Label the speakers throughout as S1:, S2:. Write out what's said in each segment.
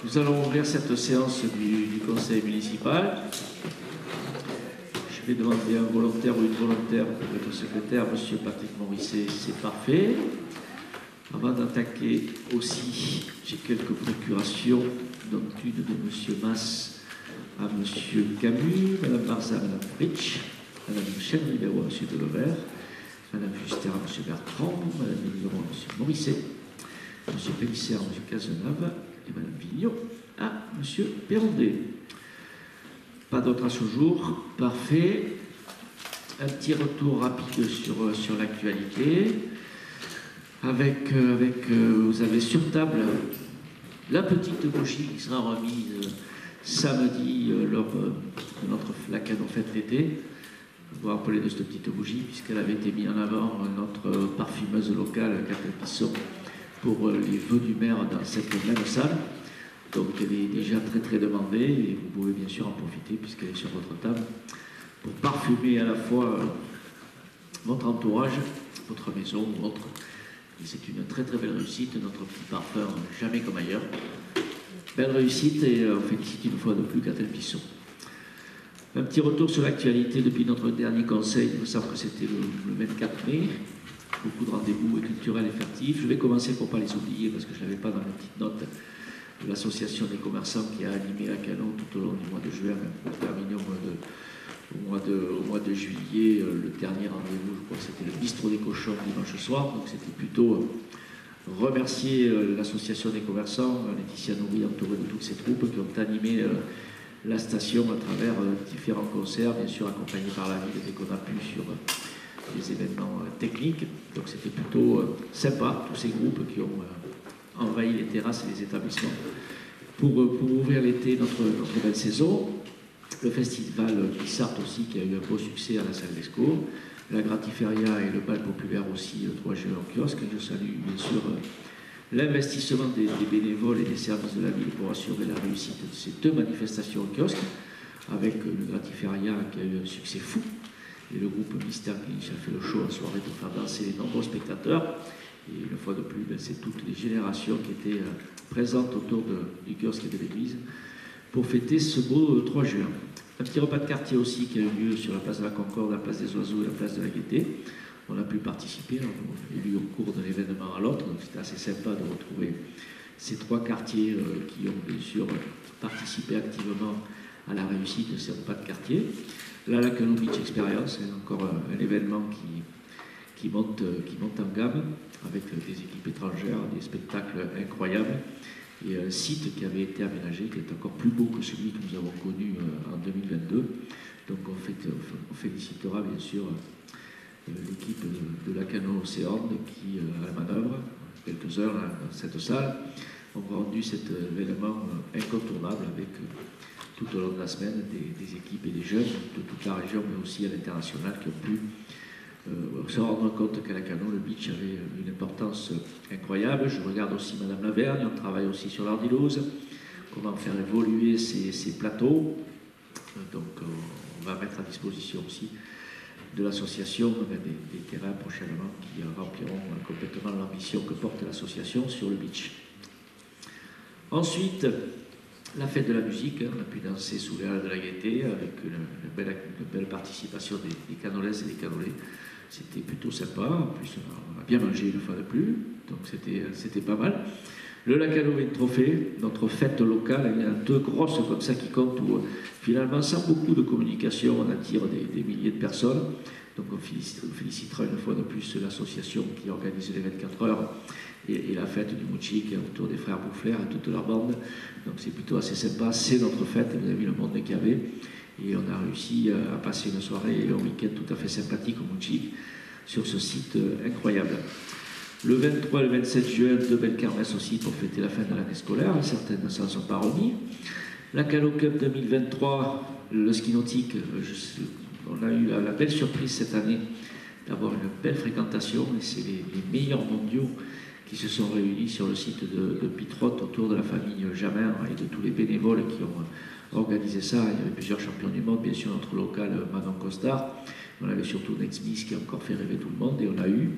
S1: Nous allons ouvrir cette séance du conseil municipal. Je vais demander à un volontaire ou une volontaire pour être secrétaire, M. Patrick Morisset, c'est parfait. Avant d'attaquer aussi, j'ai quelques procurations, dont une de M. Mass à M. Camus, Mme Marza à Mme Fritsch, Mme Chen-Ribero à M. Delevert, Mme Fuster à M. Bertrand, Mme Méliron à M. Morisset, M. Pellicer à M. Cazeneuve et Mme Vignon à M. Perrondet. Pas d'autre à ce jour. Parfait. Un petit retour rapide sur l'actualité. Vous avez sur table la petite bougie qui sera remise samedi lors de notre Lacano Fête d'été. Vous vous rappelez de cette petite bougie, puisqu'elle avait été mise en avant notre parfumeuse locale, Catherine Pisson, pour les vœux du maire dans cette même salle. Donc elle est déjà très très demandée et vous pouvez bien sûr en profiter puisqu'elle est sur votre table pour parfumer à la fois votre entourage, votre maison, votre. Et c'est une très très belle réussite, notre petit parfum jamais comme ailleurs. Belle réussite et on félicite une fois de plus Catherine Pisson. Un petit retour sur l'actualité depuis notre dernier conseil, il me semble que c'était le 24 mai. Beaucoup de rendez-vous culturels et fertifs. Je vais commencer pour ne pas les oublier parce que je ne l'avais pas dans mes petites notes. De l'association des commerçants qui a animé Lacano tout au long du mois de juin, même terminé au mois de juillet. Le dernier rendez-vous, je crois que c'était le bistrot des cochons dimanche soir. Donc c'était plutôt remercier l'association des commerçants, Laetitia Nourri, entourée de toutes ces troupes qui ont animé la station à travers différents concerts, bien sûr accompagnés par la ville dès qu'on a pu sur des événements techniques. Donc c'était plutôt sympa, tous ces groupes qui ont envahi les terrasses et les établissements pour ouvrir l'été notre belle saison. Le festival Pissart aussi qui a eu un beau succès à la salle d'Escaut, la Gratiferia et le bal populaire aussi le 3 juin au kiosque. Je salue bien sûr l'investissement des bénévoles et des services de la ville pour assurer la réussite de ces deux manifestations au kiosque, avec le Gratiferia qui a eu un succès fou et le groupe Mystère qui a fait le show en soirée pour faire danser les nombreux spectateurs. Et une fois de plus, c'est toutes les générations qui étaient présentes autour du kiosque et de l'église pour fêter ce beau 3 juin. Un petit repas de quartier aussi qui a eu lieu sur la place de la Concorde, la place des Oiseaux et la place de la Gaîté. On a pu participer, on a eu au cours d'un événement à l'autre, donc c'était assez sympa de retrouver ces trois quartiers qui ont bien sûr participé activement à la réussite de ces repas de quartier. Là, la Lacano Beach Experience, c'est encore un événement qui monte en gamme, avec des équipes étrangères, des spectacles incroyables, et un site qui avait été aménagé, qui est encore plus beau que celui que nous avons connu en 2022. Donc on félicitera bien sûr l'équipe de Lacano Océan qui, à la manœuvre, quelques heures dans cette salle, ont rendu cet événement incontournable avec tout au long de la semaine des équipes et des jeunes de toute la région, mais aussi à l'international, qui ont pu se rendre compte qu'à Lacano, le beach avait une importance incroyable. Je regarde aussi Madame Lavergne, on travaille aussi sur l'Ardilose, comment faire évoluer ces plateaux. Donc on va mettre à disposition aussi de l'association des terrains prochainement qui rempliront complètement l'ambition que porte l'association sur le beach. Ensuite, la fête de la musique, on a pu danser sous les halles de la Gaîté avec une belle participation des canolaises et des canolais. C'était plutôt sympa, en plus on a bien mangé une fois de plus, donc c'était pas mal. Le Lacano Win Trophy, notre fête locale, il y a deux grosses comme ça qui comptent où finalement sans beaucoup de communication on attire des milliers de personnes. Donc on félicitera une fois de plus l'association qui organise les 24 heures et la fête du Moutchik autour des frères Boufflers et toute leur bande. Donc c'est plutôt assez sympa, c'est notre fête, vous avez vu le monde qu'il y avait. Et on a réussi à passer une soirée et un week-end tout à fait sympathique au Moutchik sur ce site incroyable. Le 23 et le 27 juin, deux belles kermesses aussi pour fêter la fin de l'année scolaire, certaines ne s'en sont pas remis. La Cano Cup 2023, le ski nautique, on a eu la belle surprise cette année d'avoir une belle fréquentation et c'est les meilleurs mondiaux qui se sont réunis sur le site de Pitrotte autour de la famille Jamin et de tous les bénévoles qui ont organisé ça. Il y avait plusieurs champions du monde, bien sûr notre local Manon Costard. On avait surtout Ned Smith qui a encore fait rêver tout le monde et on a eu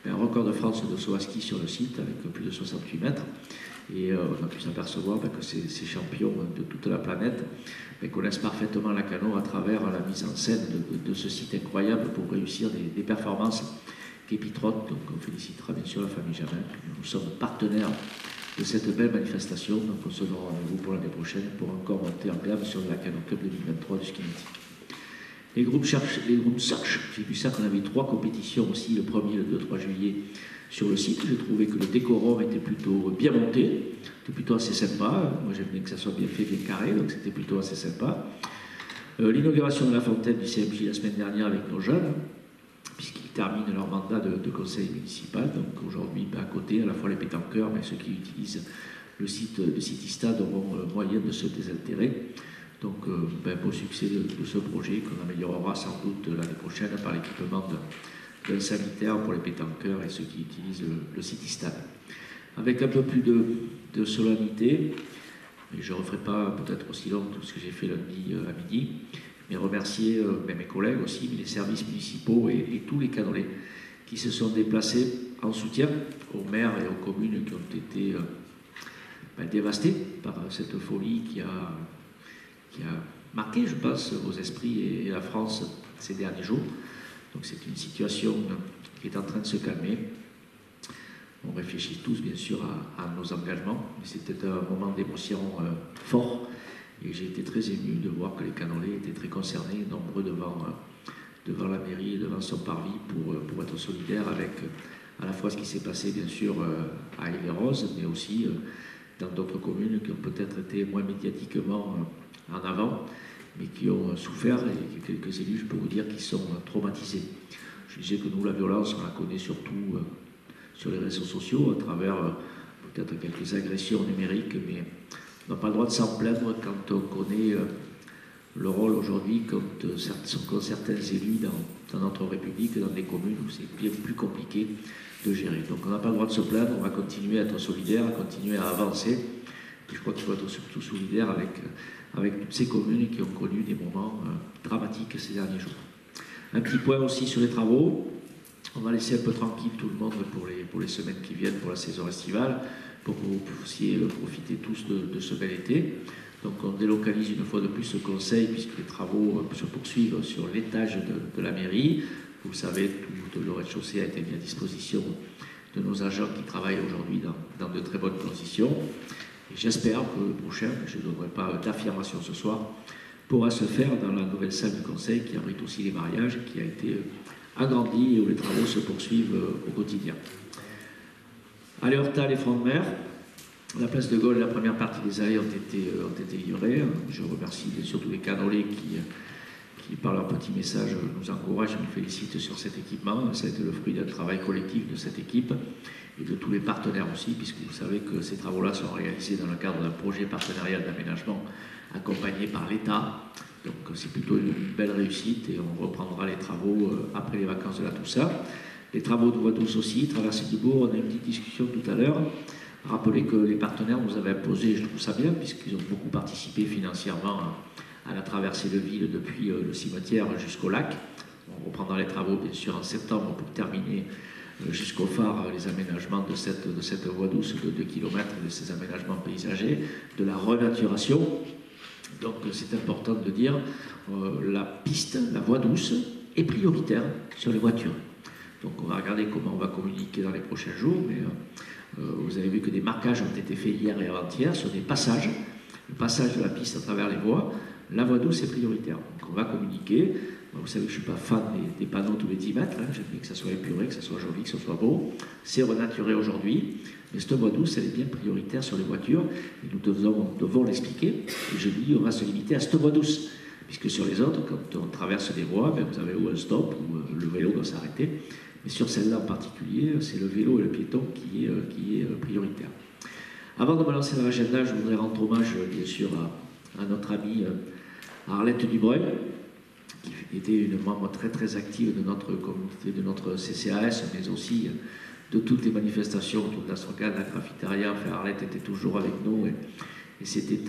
S1: un record de France de saut à ski sur le site, avec plus de 68 mètres. Et on a pu s'apercevoir que ces champions de toute la planète connaissent parfaitement la canoë à travers la mise en scène de ce site incroyable pour réussir des performances qu'épitropent. Donc on félicitera bien sûr la famille Jamin. Nous sommes partenaires de cette belle manifestation. Donc on se donne rendez-vous pour l'année prochaine pour encore monter en gamme sur la Canoë Cup 2023 du ski nautique. Les groupes search, j'ai vu ça qu'on avait 3 compétitions aussi, le 1er, le 2, 3 juillet sur le site. J'ai trouvé que le décorum était plutôt bien monté, c'était plutôt assez sympa. Moi j'aime bien que ça soit bien fait, bien carré, donc c'était plutôt assez sympa. L'inauguration de la fontaine du CMJ la semaine dernière avec nos jeunes, puisqu'ils terminent leur mandat de conseil municipal. Donc aujourd'hui, à côté, à la fois les pétanqueurs, mais ceux qui utilisent le site de Citystad auront moyen de se désaltérer. Donc, beau succès de ce projet qu'on améliorera sans doute l'année prochaine par l'équipement d'un sanitaire pour les pétanqueurs et ceux qui utilisent le Citystad. Avec un peu plus de solennité, mais je ne referai pas peut-être aussi long tout ce que j'ai fait lundi à midi, mais remercier mes collègues aussi, mais les services municipaux et tous les canoës qui se sont déplacés en soutien aux maires et aux communes qui ont été dévastées par cette folie qui a marqué, je pense, vos esprits et la France ces derniers jours. Donc c'est une situation qui est en train de se calmer. On réfléchit tous, bien sûr, à nos engagements, mais c'était un moment d'émotion fort. Et j'ai été très ému de voir que les canoës étaient très concernés, nombreux devant la mairie et devant son parvis pour être solidaires avec à la fois ce qui s'est passé, bien sûr, à Île-et-Rose, mais aussi dans d'autres communes qui ont peut-être été moins médiatiquement en avant, mais qui ont souffert, et quelques élus, je peux vous dire, qui sont traumatisés. Je disais que nous, la violence, on la connaît surtout sur les réseaux sociaux, à travers peut-être quelques agressions numériques, mais on n'a pas le droit de s'en plaindre quand on connaît le rôle aujourd'hui qu'ont certains élus dans notre République, dans des communes où c'est bien plus compliqué de gérer. Donc on n'a pas le droit de se plaindre, on va continuer à être solidaire, à continuer à avancer. Et je crois qu'il faut être surtout solidaire avec toutes ces communes qui ont connu des moments dramatiques ces derniers jours. Un petit point aussi sur les travaux. On va laisser un peu tranquille tout le monde pour les semaines qui viennent, pour la saison estivale, pour que vous puissiez profiter tous de ce bel été. Donc on délocalise une fois de plus ce conseil, puisque les travaux se poursuivent sur l'étage de la mairie. Vous le savez, tout le rez-de-chaussée a été mis à disposition de nos agents qui travaillent aujourd'hui dans de très bonnes conditions. Et j'espère que le prochain, je ne donnerai pas d'affirmation ce soir, pourra se faire dans la nouvelle salle du conseil qui abrite aussi les mariages, qui a été agrandie et où les travaux se poursuivent au quotidien. À l'Hortal et Front de Mer, la place de Gaulle et la première partie des allées ont été livrées. Je remercie bien sûr tous les canoës qui, par leur petit message, nous encouragent et nous félicitent sur cet équipement. Ça a été le fruit d'un travail collectif de cette équipe et de tous les partenaires aussi, puisque vous savez que ces travaux-là sont réalisés dans le cadre d'un projet partenarial d'aménagement accompagné par l'État. Donc c'est plutôt une belle réussite et on reprendra les travaux après les vacances de la Toussaint. Les travaux de voie douce aussi, traversée du bourg, on a eu une petite discussion tout à l'heure. Rappelez que les partenaires nous avaient imposé, je trouve ça bien, puisqu'ils ont beaucoup participé financièrement à la traversée de ville depuis le cimetière jusqu'au lac. On reprendra les travaux bien sûr en septembre pour terminer jusqu'au phare les aménagements de cette voie douce de 2 km, de ces aménagements paysagers, de la renaturation. Donc c'est important de dire, la piste, la voie douce est prioritaire sur les voitures. Donc on va regarder comment on va communiquer dans les prochains jours, mais vous avez vu que des marquages ont été faits hier et avant-hier sur des passages, le passage de la piste à travers les voies. La voie douce est prioritaire, donc on va communiquer. Vous savez que je ne suis pas fan des panneaux tous les 10 mètres, hein. J'aime bien que ça soit épuré, que ça soit joli, que ce soit beau. C'est renaturé aujourd'hui, mais cette voie douce, elle est bien prioritaire sur les voitures, et nous devons l'expliquer. Et je dis, on va se limiter à cette voie douce, puisque sur les autres, quand on traverse des voies, vous avez ou un stop, ou le vélo doit s'arrêter. Mais sur celle-là en particulier, c'est le vélo et le piéton qui est prioritaire. Avant de me lancer dans l'agenda, je voudrais rendre hommage, bien sûr, à notre amie Arlette Dubreuil, qui était une membre très très active de notre communauté, de notre CCAS, mais aussi de toutes les manifestations autour de l'Astrocan, de la Graffitaria. Enfin, Arlette était toujours avec nous et c'était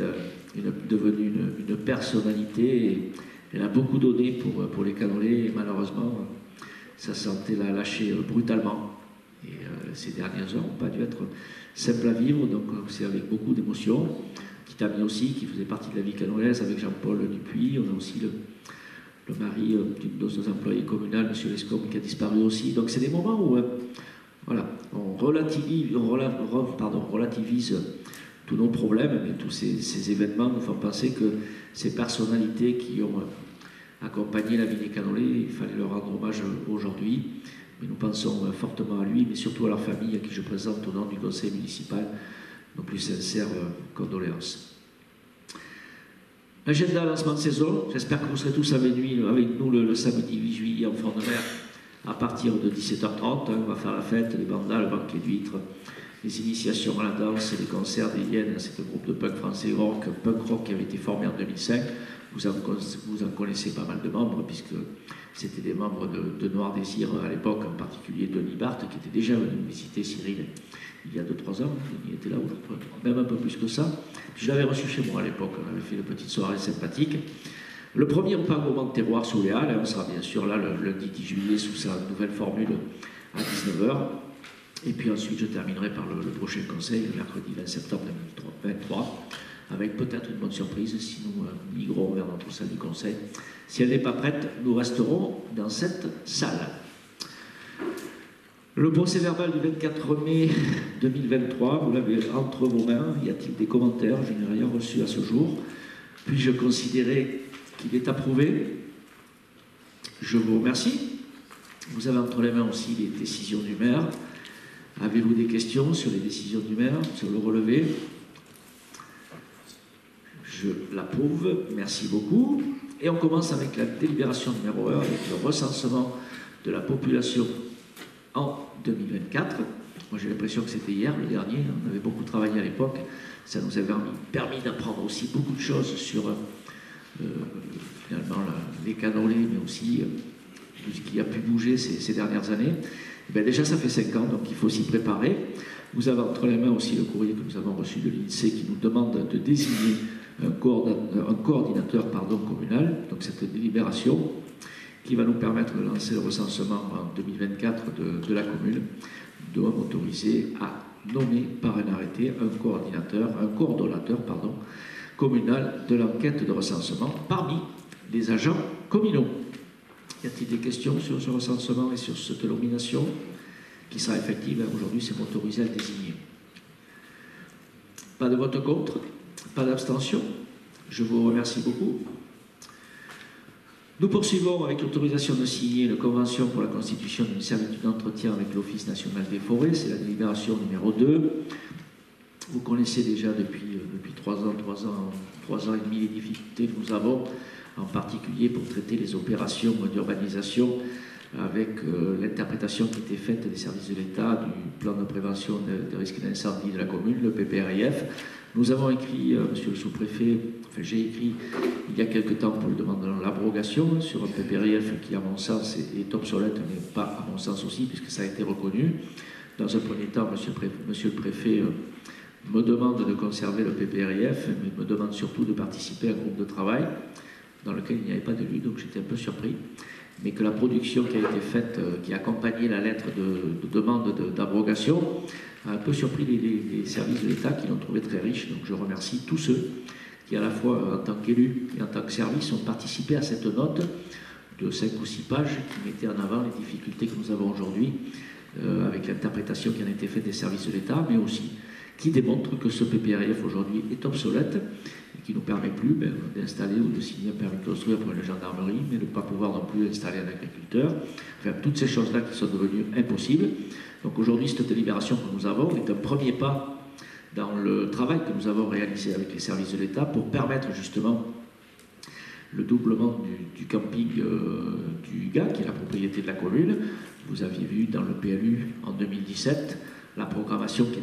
S1: devenu une personnalité. Et elle a beaucoup donné pour les canoës et malheureusement, sa santé l'a lâché brutalement. Et ces dernières heures n'ont pas dû être simples à vivre, donc c'est avec beaucoup d'émotion. Petit ami aussi, qui faisait partie de la vie canolaise avec Jean-Paul Dupuis. On a aussi le mari d'une de nos employés communaux, M. Lescombe, qui a disparu aussi. Donc c'est des moments où voilà, on relativise tous nos problèmes, mais tous ces événements nous font penser que ces personnalités qui ont accompagné la vie des Canolais, il fallait leur rendre hommage aujourd'hui. Mais nous pensons fortement à lui, mais surtout à leur famille, à qui je présente au nom du conseil municipal nos plus sincères condoléances. L'agenda lancement de saison, j'espère que vous serez tous avec nous le samedi 8 juillet en Front de Mer à partir de 17h30. On va faire la fête, les bandas, le banquet d'huîtres, les initiations à la danse, les concerts des Hyènes, c'est un groupe de punk français punk rock qui avait été formé en 2005. Vous en connaissez pas mal de membres, puisque c'était des membres de Noir Désir à l'époque, en particulier Denis Barthes, qui était déjà venu visiter Cyril il y a 2-3 ans. Il était là, même un peu plus que ça. Puis je l'avais reçu chez moi à l'époque, on avait fait une petite soirée sympathique. Le premier repas gourmand de terroir sous les Halles, on sera bien sûr là le lundi 10 juillet sous sa nouvelle formule à 19h. Et puis ensuite, je terminerai par le prochain conseil, le mercredi 20 septembre 2023, avec peut-être une bonne surprise si nous migrons vers notre salle du conseil. Si elle n'est pas prête, nous resterons dans cette salle. Le procès verbal du 24 mai 2023, vous l'avez entre vos mains. Y a-t-il des commentaires? Je n'ai rien reçu à ce jour. Puis-je considérer qu'il est approuvé? Je vous remercie. Vous avez entre les mains aussi les décisions du maire. Avez-vous des questions sur les décisions du maire, sur le relevé? Je l'approuve. Merci beaucoup. Et on commence avec la délibération numéro 1, avec le recensement de la population en 2024. Moi j'ai l'impression que c'était hier, le dernier. On avait beaucoup travaillé à l'époque. Ça nous avait permis d'apprendre aussi beaucoup de choses sur finalement les Canolais, mais aussi tout ce qui a pu bouger ces dernières années. Et bien déjà ça fait 5 ans, donc il faut s'y préparer. Vous avez entre les mains aussi le courrier que nous avons reçu de l'INSEE qui nous demande de désigner un coordinateur communal. Donc cette délibération qui va nous permettre de lancer le recensement en 2024 de la commune, doit m'autoriser à nommer par un arrêté un coordonnateur communal de l'enquête de recensement parmi les agents communaux. Y a-t-il des questions sur ce recensement et sur cette nomination qui sera effective? Aujourd'hui, c'est m'autoriser à le désigner. Pas de vote contre, pas d'abstention. Je vous remercie beaucoup. Nous poursuivons avec l'autorisation de signer une convention pour la constitution d'une servitude d'entretien avec l'Office national des forêts. C'est la délibération numéro 2. Vous connaissez déjà depuis 3 ans et demi les difficultés que nous avons, en particulier pour traiter les opérations d'urbanisation avec l'interprétation qui était faite des services de l'État du plan de prévention des risques d'incendie de la commune, le PPRIF. Nous avons écrit, monsieur le sous-préfet, j'ai écrit il y a quelque temps pour lui demander l'abrogation sur un PPRIF qui, à mon sens, est obsolète, mais pas à mon sens aussi, puisque ça a été reconnu. Dans un premier temps, monsieur le préfet me demande de conserver le PPRIF, mais me demande surtout de participer à un groupe de travail dans lequel il n'y avait pas d'élu, donc j'étais un peu surpris. Mais que la production qui a été faite, qui accompagnait la lettre de demande d'abrogation, a un peu surpris les services de l'État qui l'ont trouvé très riche. Donc je remercie tous ceux qui, à la fois en tant qu'élus et en tant que service, ont participé à cette note de 5 ou 6 pages qui mettait en avant les difficultés que nous avons aujourd'hui avec l'interprétation qui en a été faite des services de l'État, mais aussi qui démontre que ce PPRIF aujourd'hui est obsolète et qui ne nous permet plus d'installer ou de signer un permis de construire pour une gendarmerie, mais de ne pas pouvoir non plus installer un agriculteur. Enfin, toutes ces choses-là qui sont devenues impossibles. Donc aujourd'hui, cette délibération que nous avons est un premier pas dans le travail que nous avons réalisé avec les services de l'État pour permettre justement le doublement du camping du GA, qui est la propriété de la commune. Vous aviez vu dans le PLU en 2017 la programmation qui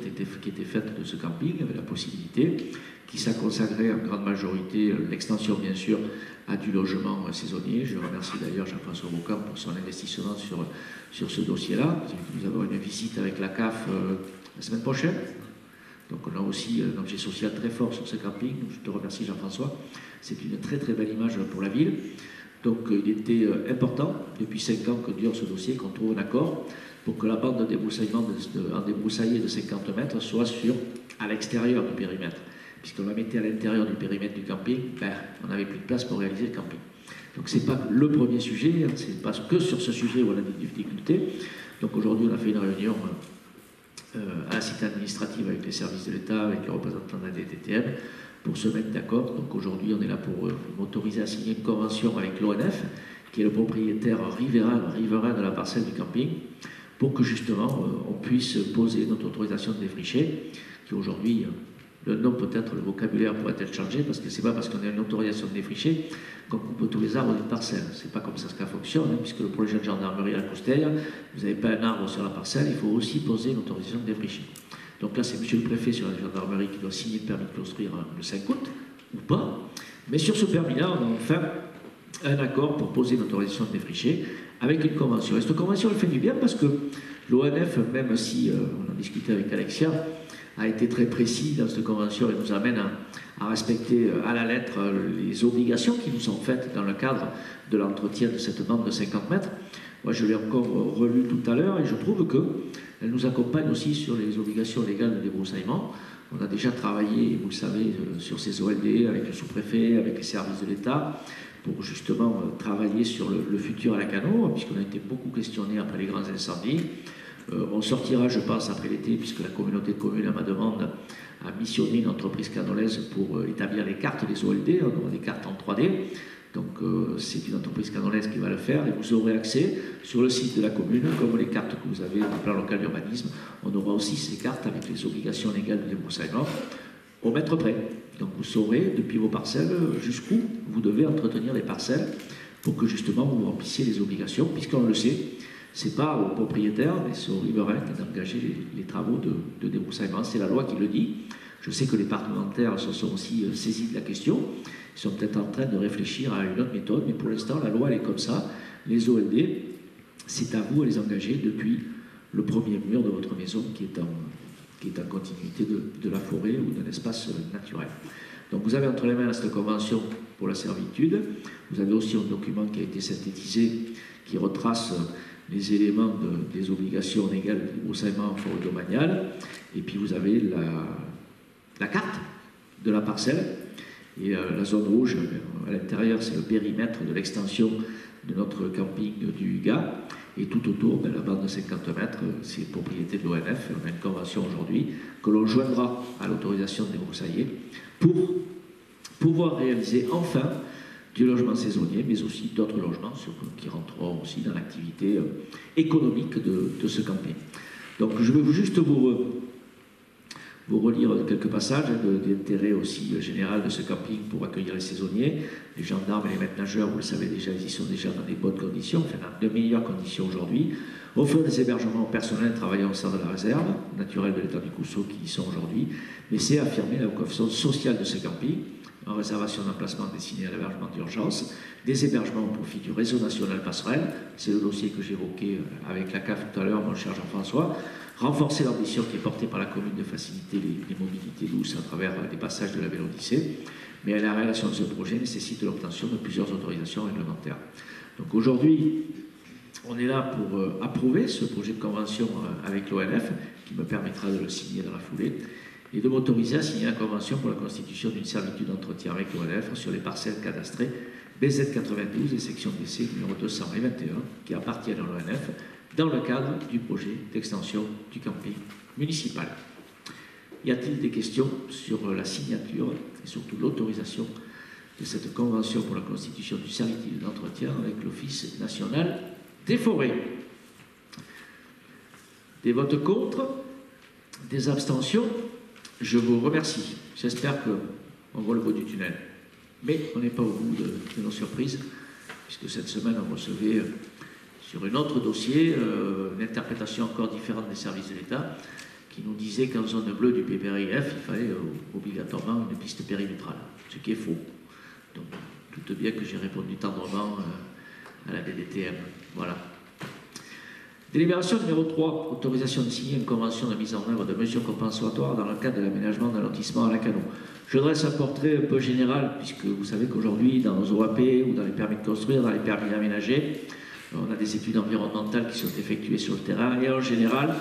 S1: était faite de ce camping, avec la possibilité qui s'est consacrée en grande majorité, l'extension bien sûr, à du logement saisonnier. Je remercie d'ailleurs Jean-François Bocamp pour son investissement sur ce dossier-là. Nous avons une visite avec la CAF la semaine prochaine. Donc on a aussi un objet social très fort sur ce camping. Je te remercie Jean-François. C'est une très très belle image pour la ville. Donc il était important, depuis 5 ans que dure ce dossier, qu'on trouve un accord. pour que la bande de débroussaillement en débroussaillé de 50 mètres soit à l'extérieur du périmètre. Puisqu'on la mettait à l'intérieur du périmètre du camping, ben, on n'avait plus de place pour réaliser le camping. Donc ce n'est pas le premier sujet, ce n'est pas que sur ce sujet où on a des difficultés. Donc aujourd'hui on a fait une réunion à la cité administrative avec les services de l'État, avec les représentants de la DTTM, pour se mettre d'accord. Donc aujourd'hui on est là pour m'autoriser à signer une convention avec l'ONF, qui est le propriétaire riverain de la parcelle du camping, pour que justement on puisse poser notre autorisation de défricher, qui aujourd'hui... Le nom, peut-être, le vocabulaire pourrait être changé, parce que c'est pas parce qu'on a une autorisation de défricher qu'on coupe tous les arbres d'une parcelle. C'est pas comme ça que ça fonctionne, hein, puisque le projet de gendarmerie à la Coustelle, vous n'avez pas un arbre sur la parcelle, il faut aussi poser une autorisation de défricher. Donc là, c'est monsieur le préfet sur la gendarmerie qui doit signer le permis de construire le 5 août, ou pas. Mais sur ce permis-là, on a enfin un accord pour poser une autorisation de défricher avec une convention. Et cette convention, elle fait du bien parce que l'ONF, même si on en discutait avec Alexia, a été très précis dans cette convention et nous amène à respecter à la lettre les obligations qui nous sont faites dans le cadre de l'entretien de cette bande de 50 mètres. Moi, je l'ai encore relu tout à l'heure et je trouve qu'elle nous accompagne aussi sur les obligations légales de débroussaillement. On a déjà travaillé, vous le savez, sur ces OLD avec le sous-préfet, avec les services de l'État, pour justement travailler sur le futur à la Cano, puisqu'on a été beaucoup questionné après les grands incendies. On sortira, je pense, après l'été, puisque la communauté de communes, à ma demande, a missionné une entreprise canolaise pour établir les cartes des OLD, on aura des cartes en 3D. Donc c'est une entreprise canolaise qui va le faire et vous aurez accès sur le site de la commune, comme les cartes que vous avez du plan local d'urbanisme, on aura aussi ces cartes avec les obligations légales de débroussaillement au mètre près. Donc vous saurez depuis vos parcelles jusqu'où vous devez entretenir les parcelles pour que justement vous remplissiez les obligations, puisqu'on le sait, c'est pas au propriétaire, mais c'est au riverain d'engager les travaux de débroussaillement. C'est la loi qui le dit. Je sais que les parlementaires se sont aussi saisis de la question. Ils sont peut-être en train de réfléchir à une autre méthode, mais pour l'instant, la loi, elle est comme ça. Les OLD, c'est à vous à les engager depuis le premier mur de votre maison qui est en continuité de la forêt ou d'un espace naturel. Donc vous avez entre les mains cette convention pour la servitude. Vous avez aussi un document qui a été synthétisé qui retrace les éléments des obligations légales de débroussaillement en forêt domaniale. Et puis vous avez la carte de la parcelle. Et la zone rouge, à l'intérieur, c'est le périmètre de l'extension de notre camping du Hugat. Et tout autour, la bande de 50 mètres, c'est propriété de l'ONF. On a une convention aujourd'hui que l'on joindra à l'autorisation de débroussailler pour pouvoir réaliser enfin du logement saisonnier, mais aussi d'autres logements qui rentreront aussi dans l'activité économique de ce camping. Donc je vais juste vous relire quelques passages d'intérêt aussi général de ce camping pour accueillir les saisonniers. Les gendarmes et les maîtres nageurs, vous le savez déjà, ils y sont déjà dans des bonnes conditions, enfin dans de meilleures conditions aujourd'hui. Offrir des hébergements au personnel travaillant au sein de la réserve naturelle de l'État du Cousseau qui y sont aujourd'hui, mais c'est affirmer la vocation sociale de ce camping, en réservation d'emplacements destinés à l'hébergement d'urgence, des hébergements au profit du réseau national passerelle, c'est le dossier que j'évoquais avec la CAF tout à l'heure, mon cher Jean-François, renforcer l'ambition qui est portée par la commune de faciliter les mobilités douces à travers les passages de la Vélodyssée, mais la réalisation de ce projet nécessite l'obtention de plusieurs autorisations réglementaires. Donc aujourd'hui, on est là pour approuver ce projet de convention avec l'ONF, qui me permettra de le signer dans la foulée, et de m'autoriser à signer la convention pour la constitution d'une servitude d'entretien avec l'ONF sur les parcelles cadastrées BZ92 et section DC numéro 221, qui appartiennent à l'ONF, dans le cadre du projet d'extension du camping municipal. Y a-t-il des questions sur la signature et surtout l'autorisation de cette convention pour la constitution du servitude d'entretien avec l'Office national des forêts? Des votes contre? Des abstentions? Je vous remercie. J'espère qu'on voit le bout du tunnel. Mais on n'est pas au bout de nos surprises, puisque cette semaine, on recevait sur un autre dossier une interprétation encore différente des services de l'État qui nous disait qu'en zone bleue du PPRIF, il fallait obligatoirement une piste périmétrale, ce qui est faux. Donc, doute bien que j'ai répondu tendrement à la DDTM. Voilà. Délibération numéro 3, autorisation de signer une convention de mise en œuvre de mesures compensatoires dans le cadre de l'aménagement d'un lotissement à la Cano. Je dresse un portrait un peu général, puisque vous savez qu'aujourd'hui, dans nos OAP ou dans les permis de construire, dans les permis d'aménager, On a des études environnementales qui sont effectuées sur le terrain et en général,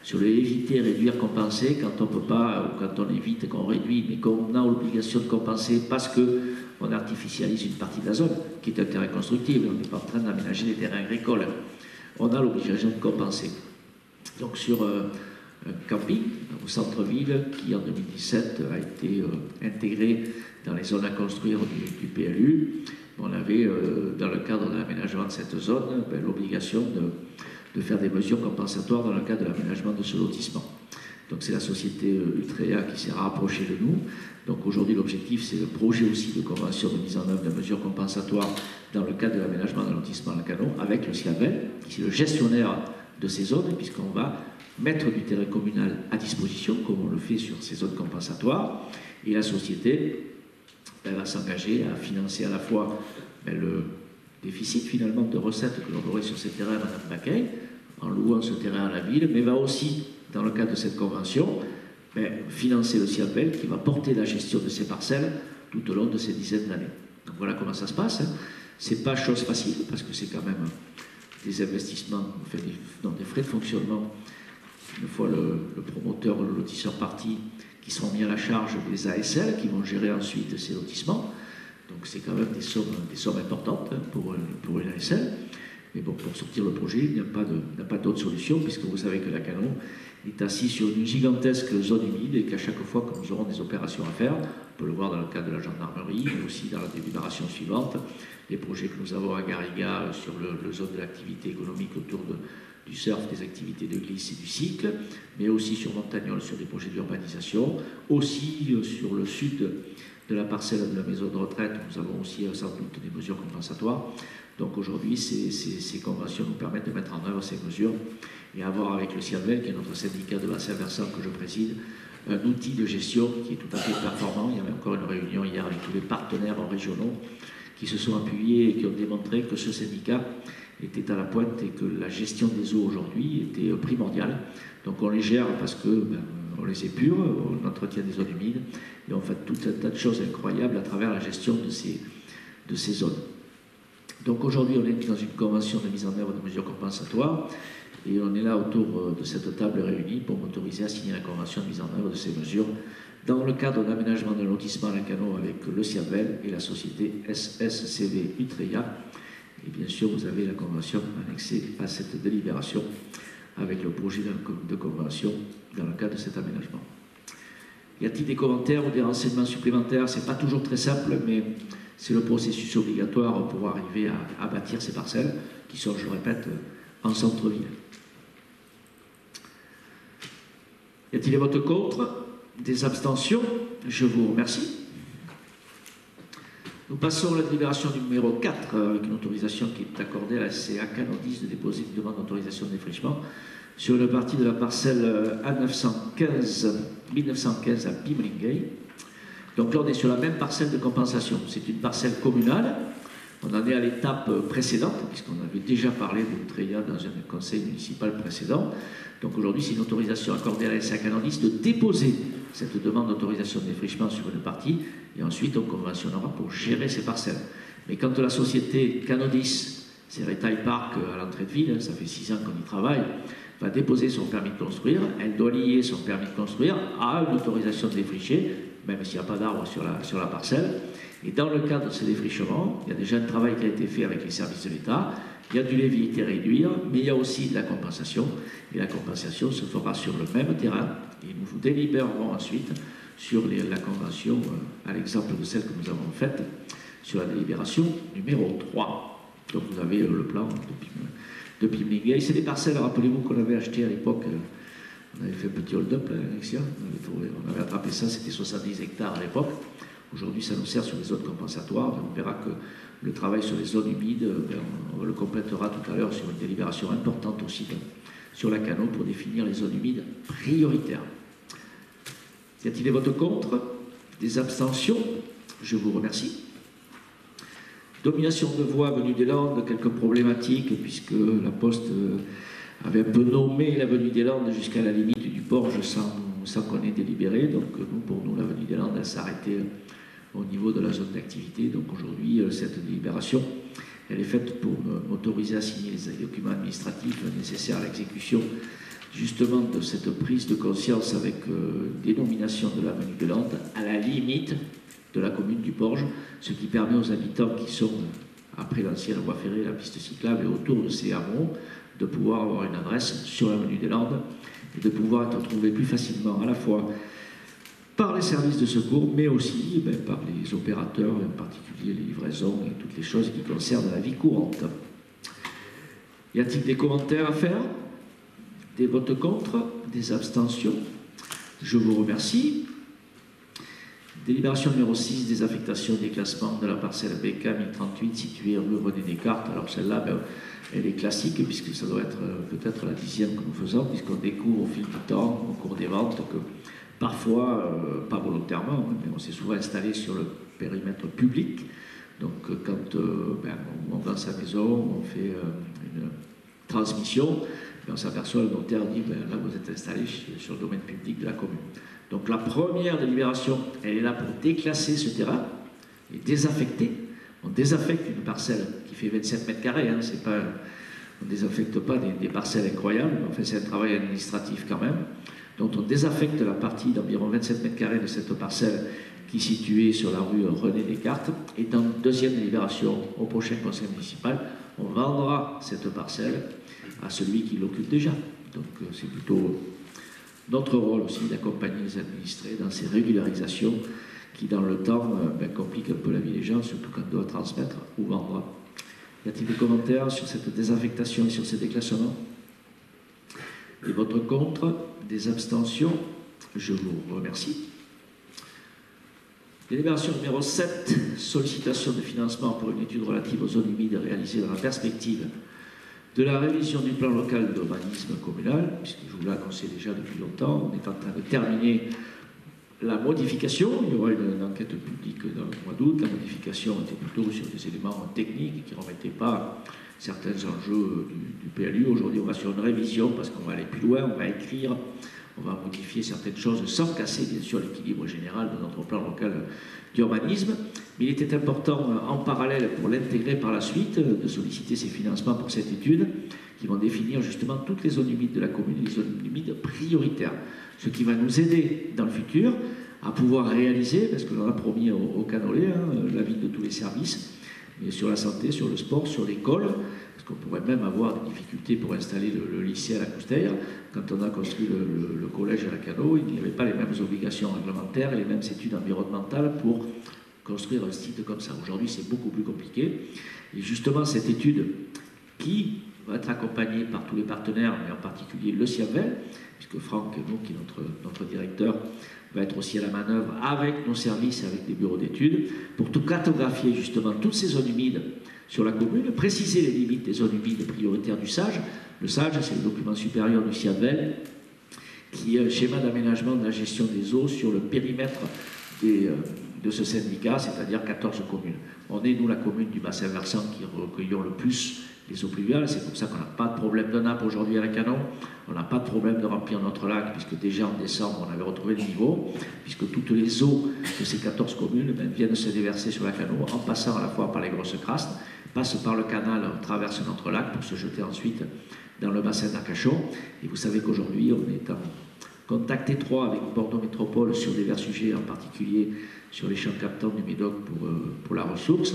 S1: sur le éviter, réduire, compenser, quand on ne peut pas, ou quand on évite et qu'on réduit, mais qu'on a l'obligation de compenser parce qu'on artificialise une partie de la zone, qui est un terrain constructible, on n'est pas en train d'aménager des terrains agricoles, on a l'obligation de compenser. Donc sur un camping au centre-ville qui en 2017 a été intégré dans les zones à construire du PLU, on avait dans le cadre de l'aménagement de cette zone l'obligation de faire des mesures compensatoires dans le cadre de l'aménagement de ce lotissement. Donc c'est la société Utrea qui s'est rapprochée de nous. Donc aujourd'hui l'objectif c'est le projet aussi de convention de mise en œuvre de mesures compensatoires dans le cadre de l'aménagement d'un lotissement Lacanau avec le CIAVEL, qui est le gestionnaire de ces zones, puisqu'on va mettre du terrain communal à disposition, comme on le fait sur ces zones compensatoires, et la société va s'engager à financer à la fois le déficit finalement de recettes que l'on aurait sur ces terrains, Madame Baquet, en louant ce terrain à la ville, mais va aussi, dans le cadre de cette convention, financer le CIAPEL qui va porter la gestion de ces parcelles tout au long de ces dizaines d'années. Donc voilà comment ça se passe. C'est pas chose facile, parce que c'est quand même des investissements, des frais de fonctionnement, une fois le promoteur ou le lotisseur parti, qui seront mis à la charge des ASL, qui vont gérer ensuite ces lotissements. Donc c'est quand même des sommes importantes pour une ASL. Mais bon, pour sortir le projet, il n'y a pas d'autre solution, puisque vous savez que Lacanau est assis sur une gigantesque zone humide et qu'à chaque fois que nous aurons des opérations à faire, on peut le voir dans le cadre de la gendarmerie, mais aussi dans la délibération suivante, les projets que nous avons à Garriga sur le zone de l'activité économique autour du surf, des activités de glisse et du cycle, mais aussi sur Montagnol sur des projets d'urbanisation, aussi sur le sud de la parcelle de la maison de retraite, nous avons aussi sans doute des mesures compensatoires. Donc aujourd'hui, ces conventions nous permettent de mettre en œuvre ces mesures et avoir avec le CIAVEL, qui est notre syndicat de bassin versant que je préside, un outil de gestion qui est tout à fait performant. Il y avait encore une réunion hier avec tous les partenaires régionaux qui se sont appuyés et qui ont démontré que ce syndicat était à la pointe et que la gestion des eaux aujourd'hui était primordiale. Donc on les gère parce que on les épure, on entretient des zones humides et on fait tout un tas de choses incroyables à travers la gestion de ces zones. Donc aujourd'hui on est dans une convention de mise en œuvre de mesures compensatoires et on est là autour de cette table réunie pour m'autoriser à signer la convention de mise en œuvre de ces mesures dans le cadre d'aménagement d'un lotissement à Lacanau avec le CIAVEL et la société SSCV Utrea. Et bien sûr, vous avez la convention annexée à cette délibération avec le projet de convention dans le cadre de cet aménagement. Y a-t-il des commentaires ou des renseignements supplémentaires? Ce n'est pas toujours très simple, mais c'est le processus obligatoire pour arriver à bâtir ces parcelles qui sont, je le répète, en centre-ville. Y a-t-il des votes contre? Des abstentions? Je vous remercie. Nous passons à la délibération numéro 4, avec une autorisation qui est accordée à la CA Canodis de déposer une demande d'autorisation de défrichement sur une partie de la parcelle A1915 à Pimlingay. Donc là, on est sur la même parcelle de compensation. C'est une parcelle communale. On en est à l'étape précédente, puisqu'on avait déjà parlé de Treya dans un conseil municipal précédent. Donc aujourd'hui, c'est une autorisation accordée à la SCA Canodis de déposer cette demande d'autorisation de défrichement sur une partie, et ensuite on conventionnera pour gérer ces parcelles. Mais quand la société Canodis, c'est Retail Park à l'entrée de ville, ça fait 6 ans qu'on y travaille, va déposer son permis de construire, elle doit lier son permis de construire à une autorisation de défricher, même s'il n'y a pas d'arbre sur la parcelle. Et dans le cadre de ce défrichement, il y a déjà un travail qui a été fait avec les services de l'État, il y a du léviter réduire, mais il y a aussi de la compensation, et la compensation se fera sur le même terrain, et nous vous délibérerons ensuite sur la convention, à l'exemple de celle que nous avons faite, sur la délibération numéro 3. Donc vous avez le plan de Pimlingay. C'est des parcelles, rappelez-vous qu'on avait acheté à l'époque, on avait fait un petit hold-up, Alexia, on avait attrapé ça, c'était 70 hectares à l'époque. Aujourd'hui, ça nous sert sur les zones compensatoires. On verra que le travail sur les zones humides, on le complétera tout à l'heure sur une délibération importante aussi sur Lacanau pour définir les zones humides prioritaires. Y a-t-il des votes contre? Des abstentions? Je vous remercie. Domination de voix venue des Landes, quelques problématiques, puisque la Poste avait un peu nommé l'avenue des Landes jusqu'à la limite du Porge sans qu'on ait délibéré. Donc pour nous, l'avenue des Landes, elle s'arrêtait au niveau de la zone d'activité. Donc aujourd'hui, cette délibération, Elle est faite pour m'autoriser à signer les documents administratifs nécessaires à l'exécution justement de cette prise de conscience avec dénomination de l'avenue de Landes à la limite de la commune du Porge, ce qui permet aux habitants qui sont après l'ancienne voie ferrée, la piste cyclable et autour de ces hameaux, de pouvoir avoir une adresse sur l'avenue des Landes et de pouvoir être trouvé plus facilement à la fois par les services de secours, mais aussi par les opérateurs, en particulier les livraisons et toutes les choses qui concernent la vie courante. Y a-t-il des commentaires à faire? Des votes contre? Des abstentions? Je vous remercie. Délibération numéro 6, désaffectation des classements de la parcelle BK 1038 située rue René Descartes. Alors celle-là, elle est classique puisque ça doit être peut-être la 10e que nous faisons, puisqu'on découvre au fil du temps, au cours des ventes, que parfois, pas volontairement, mais on s'est souvent installé sur le périmètre public. Donc quand on vend sa maison, on fait une transmission, et on s'aperçoit, le notaire dit, là vous êtes installé sur le domaine public de la commune. Donc la première délibération, elle est là pour déclasser ce terrain et désaffecter. On désaffecte une parcelle qui fait 27 mètres carrés, hein, on ne désaffecte pas des parcelles incroyables, enfin c'est un travail administratif quand même. Donc on désaffecte la partie d'environ 27 mètres carrés de cette parcelle qui est située sur la rue René Descartes. Et dans la deuxième délibération, au prochain conseil municipal, on vendra cette parcelle à celui qui l'occupe déjà. Donc c'est plutôt notre rôle aussi d'accompagner les administrés dans ces régularisations qui, dans le temps, compliquent un peu la vie des gens, surtout quand on doit transmettre ou vendre. Y a-t-il des commentaires sur cette désaffectation et sur ces déclassements? Des votes contre? Des abstentions? Je vous remercie. Délibération numéro 7, sollicitation de financement pour une étude relative aux zones humides réalisée dans la perspective de la révision du plan local d'urbanisme communal, puisque je vous l'annonçais déjà depuis longtemps, on est en train de terminer la modification. Il y aura une enquête publique dans le mois d'août. La modification était plutôt sur des éléments techniques qui ne remettaient pas certains enjeux du PLU. Aujourd'hui, on va sur une révision parce qu'on va aller plus loin, on va écrire, on va modifier certaines choses sans casser, bien sûr, l'équilibre général de notre plan local d'urbanisme. Mais il était important, en parallèle, pour l'intégrer par la suite, de solliciter ces financements pour cette étude qui vont définir justement toutes les zones humides de la commune, les zones humides prioritaires. Ce qui va nous aider dans le futur à pouvoir réaliser, parce que l'on a promis au Canolé, l'avis de tous les services, mais sur la santé, sur le sport, sur l'école, parce qu'on pourrait même avoir des difficultés pour installer le lycée à la Coustère. Quand on a construit le collège à la Cano, il n'y avait pas les mêmes obligations réglementaires et les mêmes études environnementales pour construire un site comme ça. Aujourd'hui, c'est beaucoup plus compliqué. Et justement, cette étude qui va être accompagnée par tous les partenaires, mais en particulier le CIAVEL, puisque Franck, qui est notre directeur, va être aussi à la manœuvre avec nos services et avec des bureaux d'études, pour tout cartographier justement toutes ces zones humides sur la commune, préciser les limites des zones humides prioritaires du SAGE. Le SAGE, c'est le document supérieur du CIAVEL, qui est un schéma d'aménagement de la gestion des eaux sur le périmètre de ce syndicat, c'est-à-dire 14 communes. On est, nous, la commune du bassin versant qui recueillons le plus les eaux pluviales. C'est pour ça qu'on n'a pas de problème de nappe aujourd'hui à la Canon. On n'a pas de problème de remplir notre lac, puisque déjà en décembre, on avait retrouvé le niveau, puisque toutes les eaux de ces 14 communes viennent se déverser sur la Canon, en passant à la fois par les grosses crastes, passent par le canal, traversent notre lac pour se jeter ensuite dans le bassin d'Arcachon. Et vous savez qu'aujourd'hui, on est en contact étroit avec Bordeaux Métropole sur divers sujets, en particulier sur les champs captants du Médoc pour la ressource,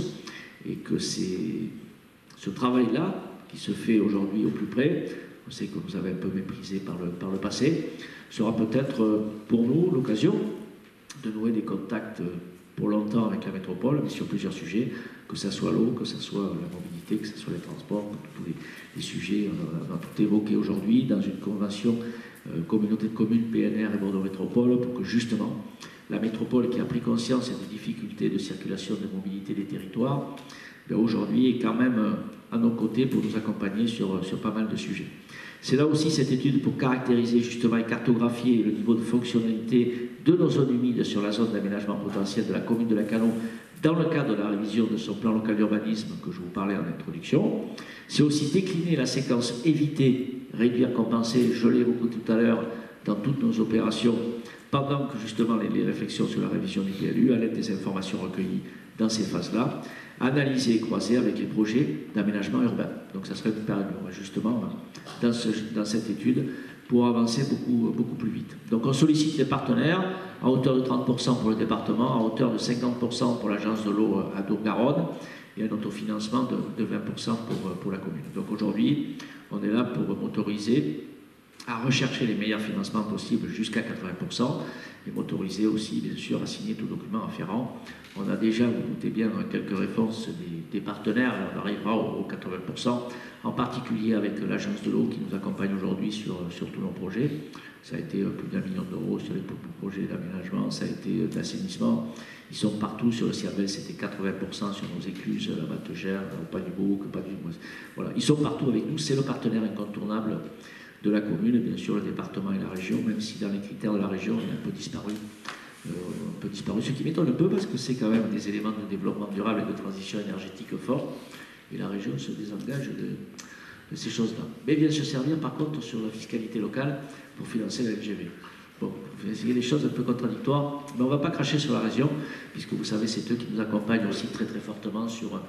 S1: et que c'est ce travail-là, qui se fait aujourd'hui au plus près, on sait que vous avez un peu méprisé par le passé, sera peut-être pour nous l'occasion de nouer des contacts pour longtemps avec la métropole, mais sur plusieurs sujets, que ce soit l'eau, que ce soit la mobilité, que ce soit les transports, que tous les sujets, on a tout évoqué aujourd'hui dans une convention communauté de communes, PNR et Bordeaux Métropole, pour que justement la métropole qui a pris conscience des difficultés de circulation, de mobilité des territoires, aujourd'hui est quand même à nos côtés pour nous accompagner sur pas mal de sujets. C'est là aussi cette étude pour caractériser justement et cartographier le niveau de fonctionnalité de nos zones humides sur la zone d'aménagement potentiel de la commune de la Canon dans le cadre de la révision de son plan local d'urbanisme que je vous parlais en introduction. C'est aussi décliner la séquence éviter, réduire, compenser, je l'ai évoqué tout à l'heure, dans toutes nos opérations, pendant que justement les réflexions sur la révision du PLU, à l'aide des informations recueillies dans ces phases-là, analyser et croiser avec les projets d'aménagement urbain. Donc ça serait une période justement dans cette étude pour avancer beaucoup plus vite. Donc on sollicite les partenaires à hauteur de 30% pour le département, à hauteur de 50% pour l'agence de l'eau à Dour-Garonne et un autofinancement de 20% pour la commune. Donc aujourd'hui, on est là pour m'autoriser à rechercher les meilleurs financements possibles jusqu'à 80% et m'autoriser aussi, bien sûr, à signer tout document afférent. On a déjà, vous vous doutez bien, quelques réponses des partenaires, on arrivera aux 80%, en particulier avec l'agence de l'eau qui nous accompagne aujourd'hui sur tous nos projets. Ça a été plus d'1 million d'euros sur les projets d'aménagement, ça a été d'assainissement. Ils sont partout sur le Ciabel, c'était 80% sur nos écluses, la Battegère, pas du Bouc, pas du... Voilà, ils sont partout avec nous, c'est le partenaire incontournable de la commune, bien sûr le département et la région, même si dans les critères de la région, il est un peu disparu, ce qui m'étonne un peu parce que c'est quand même des éléments de développement durable et de transition énergétique forts, et la région se désengage de ces choses-là. Mais vient se servir par contre sur la fiscalité locale pour financer la LGV. Bon, vous essayez des choses un peu contradictoires, mais on ne va pas cracher sur la région, puisque vous savez, c'est eux qui nous accompagnent aussi très très fortement sur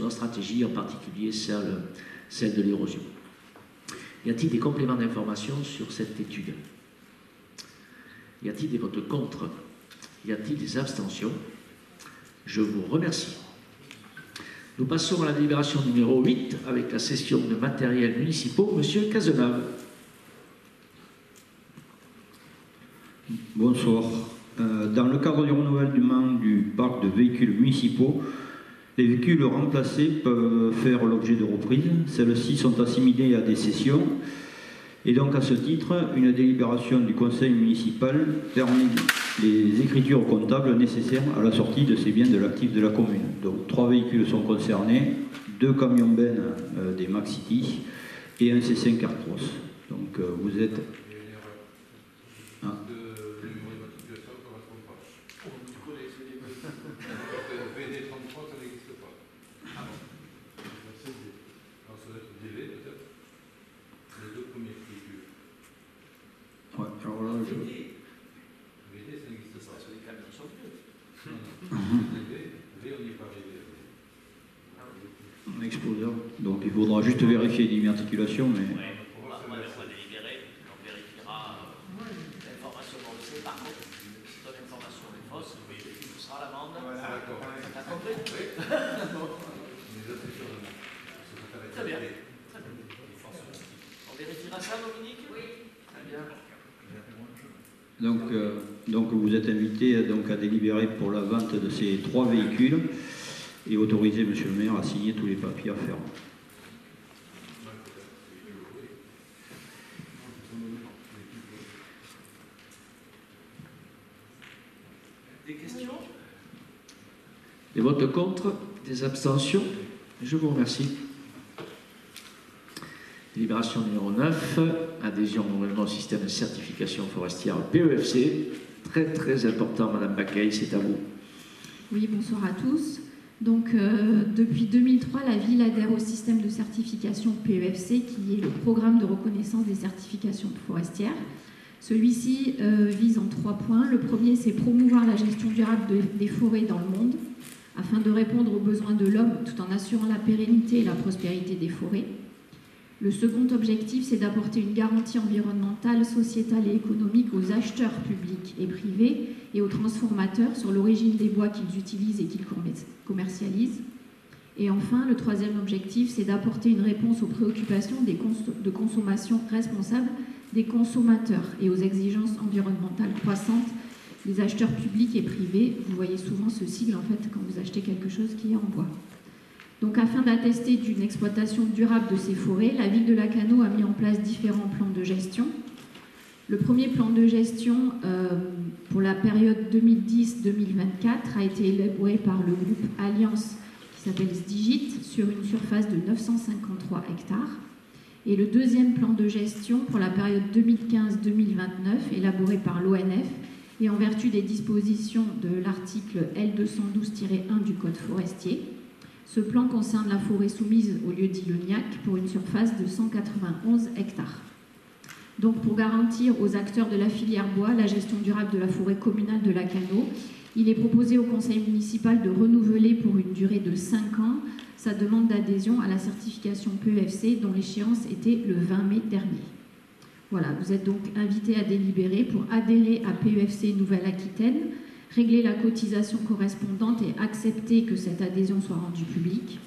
S1: nos stratégies, en particulier celle de l'érosion. Y a-t-il des compléments d'information sur cette étude? Y a-t-il des votes contre? Y a-t-il des abstentions? Je vous remercie. Nous passons à la délibération numéro 8 avec la cession de matériels municipaux. Monsieur Cazenave.
S2: Bonsoir. Dans le cadre du renouvellement du parc de véhicules municipaux, les véhicules remplacés peuvent faire l'objet de reprises. Celles-ci sont assimilées à des cessions. Et donc, à ce titre, une délibération du conseil municipal permet les écritures comptables nécessaires à la sortie de ces biens de l'actif de la commune. Donc, 3 véhicules sont concernés, 2 camions bennes des Maxity et un C5 Aircross. Donc, vous êtes... Ah. Ouais, alors là, je...
S1: VD, ça n'existe pas, parce que les camions sont vieux.
S2: Un exposeur. Donc il faudra juste vérifier l'immatriculation, mais...
S1: Ouais, on va délibérer, on vérifiera l'information dont c'est. Par contre, si ton information est fausse, ce sera l'amende. Voilà, d'accord. T'as compris? Oui. Très bien. On vérifiera ça, Dominique? Oui. Très bien.
S2: Donc vous êtes invité donc, à délibérer pour la vente de ces 3 véhicules et autoriser monsieur le maire à signer tous les papiers afférents.
S1: Des questions? Des votes contre? Des abstentions? Je vous remercie. Délibération numéro 9, adhésion au système de certification forestière PEFC. Très très important, Madame Baquet, c'est à vous.
S3: Oui, bonsoir à tous. Donc, depuis 2003, la ville adhère au système de certification PEFC, qui est le programme de reconnaissance des certifications forestières. Celui-ci vise en 3 points. Le premier, c'est promouvoir la gestion durable des forêts dans le monde, afin de répondre aux besoins de l'homme tout en assurant la pérennité et la prospérité des forêts. Le second objectif, c'est d'apporter une garantie environnementale, sociétale et économique aux acheteurs publics et privés et aux transformateurs sur l'origine des bois qu'ils utilisent et qu'ils commercialisent. Et enfin, le troisième objectif, c'est d'apporter une réponse aux préoccupations de consommation responsable des consommateurs et aux exigences environnementales croissantes des acheteurs publics et privés. Vous voyez souvent ce sigle en fait quand vous achetez quelque chose qui est en bois. Donc, afin d'attester d'une exploitation durable de ces forêts, la ville de Lacanau a mis en place différents plans de gestion. Le premier plan de gestion pour la période 2010-2024 a été élaboré par le groupe Alliance qui s'appelle SDIGIT sur une surface de 953 hectares. Et le deuxième plan de gestion pour la période 2015-2029 élaboré par l'ONF et en vertu des dispositions de l'article L212-1 du Code forestier. Ce plan concerne la forêt soumise au lieu-dit Le Gnac pour une surface de 191 hectares. Donc, pour garantir aux acteurs de la filière bois la gestion durable de la forêt communale de Lacanau, Il est proposé au conseil municipal de renouveler pour une durée de 5 ans sa demande d'adhésion à la certification PEFC dont l'échéance était le 20 mai dernier. Voilà, vous êtes donc invité à délibérer pour adhérer à PEFC Nouvelle-Aquitaine, régler la cotisation correspondante et accepter que cette adhésion soit rendue publique.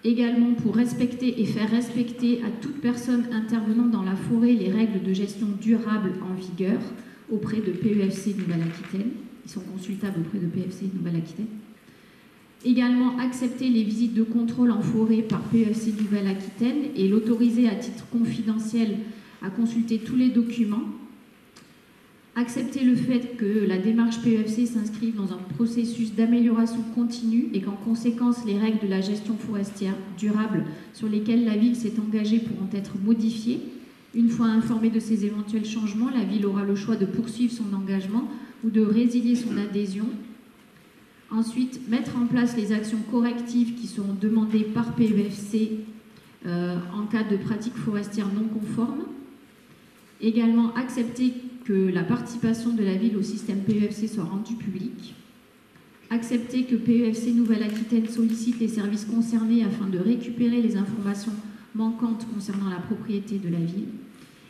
S3: Également pour respecter et faire respecter à toute personne intervenant dans la forêt les règles de gestion durable en vigueur auprès de PEFC Nouvelle-Aquitaine. Ils sont consultables auprès de PEFC Nouvelle-Aquitaine. Également accepter les visites de contrôle en forêt par PEFC Nouvelle-Aquitaine et l'autoriser à titre confidentiel à consulter tous les documents. Accepter le fait que la démarche PEFC s'inscrive dans un processus d'amélioration continue et qu'en conséquence, les règles de la gestion forestière durable sur lesquelles la ville s'est engagée pourront être modifiées. Une fois informée de ces éventuels changements, la ville aura le choix de poursuivre son engagement ou de résilier son adhésion. Ensuite, mettre en place les actions correctives qui seront demandées par PEFC en cas de pratiques forestières non conformes. Également, accepter que la participation de la ville au système PEFC soit rendue publique. Accepter que PEFC Nouvelle-Aquitaine sollicite les services concernés afin de récupérer les informations manquantes concernant la propriété de la ville.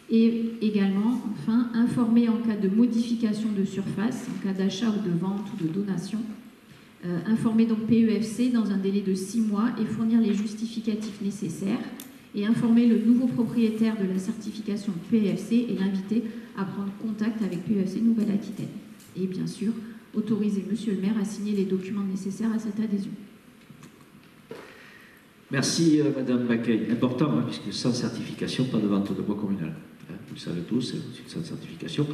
S3: Et également, enfin, informer en cas de modification de surface, en cas d'achat ou de vente ou de donation. Informer donc PEFC dans un délai de 6 mois et fournir les justificatifs nécessaires. Et informer le nouveau propriétaire de la certification PEFC et l'inviter à prendre contact avec PEFC Nouvelle-Aquitaine. Et bien sûr, autoriser Monsieur le maire à signer les documents nécessaires à cette adhésion.
S1: Merci Madame Baquet. Important, hein, puisque sans certification, pas de vente de bois communal. Vous le savez tous, sans certification.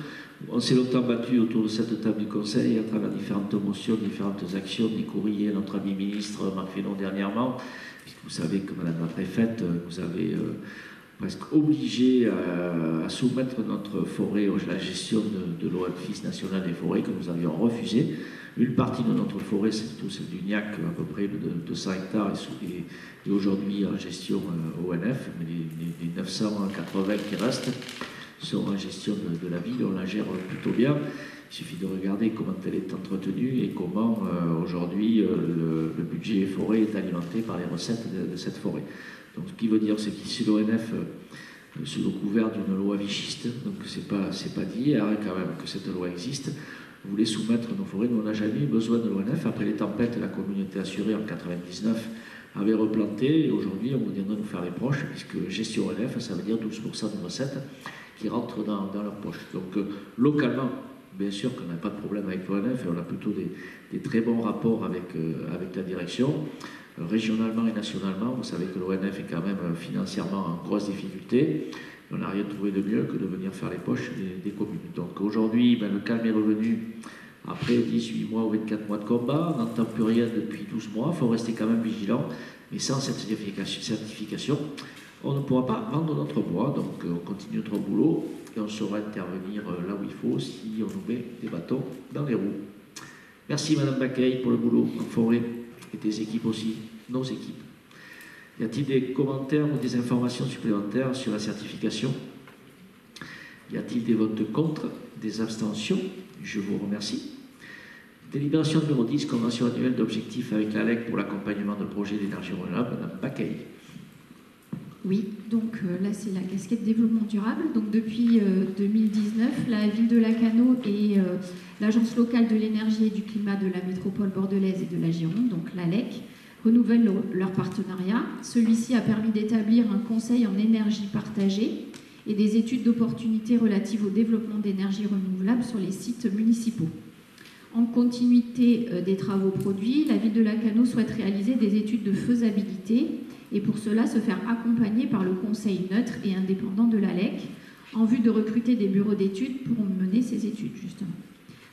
S1: On s'est longtemps battu autour de cette table du Conseil à travers différentes motions, différentes actions, des courriers, notre ami ministre Marc Fesneau dernièrement, puisque vous savez que Madame la Préfète, vous avez presque obligé à soumettre notre forêt à la gestion de l'Office national des forêts que nous avions refusé. Une partie de notre forêt, c'est plutôt celle du Gnac, à peu près de 200 hectares, et aujourd'hui en gestion ONF, mais les 980 qui restent sont en gestion de la ville, on la gère plutôt bien. Il suffit de regarder comment elle est entretenue et comment aujourd'hui le budget forêt est alimenté par les recettes de cette forêt. Donc ce qui veut dire, c'est qu'ici l'ONF, sous le couvert d'une loi vichiste, donc c'est pas d'hier quand même que cette loi existe, voulait soumettre nos forêts. Nous, on n'a jamais eu besoin de l'ONF. Après les tempêtes, la communauté assurée en 99 avait replanté, et aujourd'hui on viendrait nous faire les proches, puisque gestion ONF, ça veut dire 12% de recettes qui rentrent dans leur poche. Donc localement, bien sûr qu'on n'a pas de problème avec l'ONF, et on a plutôt des très bons rapports avec la direction. Régionalement et nationalement, vous savez que l'ONF est quand même financièrement en grosse difficulté. On n'a rien trouvé de mieux que de venir faire les poches des communes. Donc aujourd'hui, le calme est revenu après 18 mois ou 24 mois de combat. On n'entend plus rien depuis 12 mois. Il faut rester quand même vigilant. Mais sans cette certification, on ne pourra pas vendre notre bois. Donc on continue notre boulot et on saura intervenir là où il faut si on nous met des bâtons dans les roues. Merci Madame Baquet pour le boulot en forêt et tes équipes aussi, nos équipes. Y a-t-il des commentaires ou des informations supplémentaires sur la certification? Y a-t-il des votes contre, des abstentions? Je vous remercie. Délibération numéro 10, convention annuelle d'objectifs avec l'ALEC pour l'accompagnement de projets d'énergie renouvelable. Madame Baquet.
S3: Oui, donc là c'est la casquette développement durable. Donc depuis 2019, la ville de Lacanau et l'agence locale de l'énergie et du climat de la métropole bordelaise et de la Gironde, donc l'ALEC, renouvellent leur partenariat. Celui-ci a permis d'établir un conseil en énergie partagée et des études d'opportunités relatives au développement d'énergie renouvelable sur les sites municipaux. En continuité des travaux produits, la ville de Lacanau souhaite réaliser des études de faisabilité et pour cela se faire accompagner par le conseil neutre et indépendant de l'ALEC en vue de recruter des bureaux d'études pour mener ces études justement.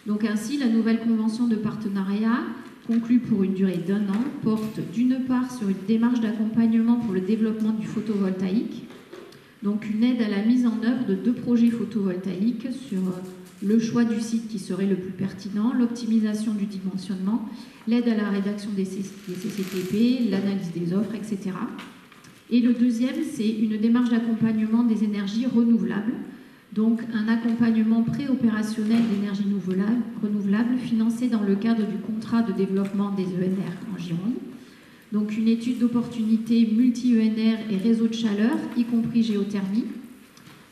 S3: Donc ainsi, la nouvelle convention de partenariat conclue pour une durée d'1 an porte d'une part sur une démarche d'accompagnement pour le développement du photovoltaïque, donc une aide à la mise en œuvre de 2 projets photovoltaïques sur le choix du site qui serait le plus pertinent, l'optimisation du dimensionnement, l'aide à la rédaction des CCTP, l'analyse des offres, etc. Et le deuxième, c'est une démarche d'accompagnement des énergies renouvelables, Donc un accompagnement préopérationnel d'énergie renouvelable financé dans le cadre du contrat de développement des ENR en Gironde. Donc une étude d'opportunité multi-ENR et réseau de chaleur, y compris géothermie.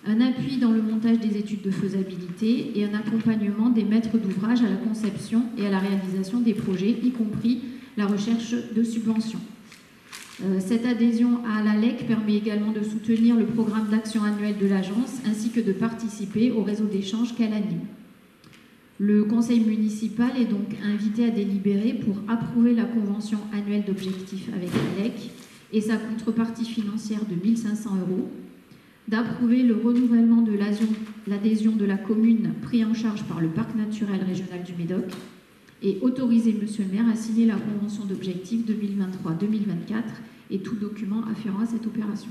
S3: Un appui dans le montage des études de faisabilité et un accompagnement des maîtres d'ouvrage à la conception et à la réalisation des projets, y compris la recherche de subventions. Cette adhésion à l'ALEC permet également de soutenir le programme d'action annuel de l'agence ainsi que de participer au réseau d'échange qu'elle anime. Le conseil municipal est donc invité à délibérer pour approuver la convention annuelle d'objectifs avec l'ALEC et sa contrepartie financière de 1 500 €, d'approuver le renouvellement de l'adhésion de la commune pris en charge par le parc naturel régional du Médoc et autoriser Monsieur le maire à signer la convention d'objectifs 2023-2024 et tout document afférent à cette opération.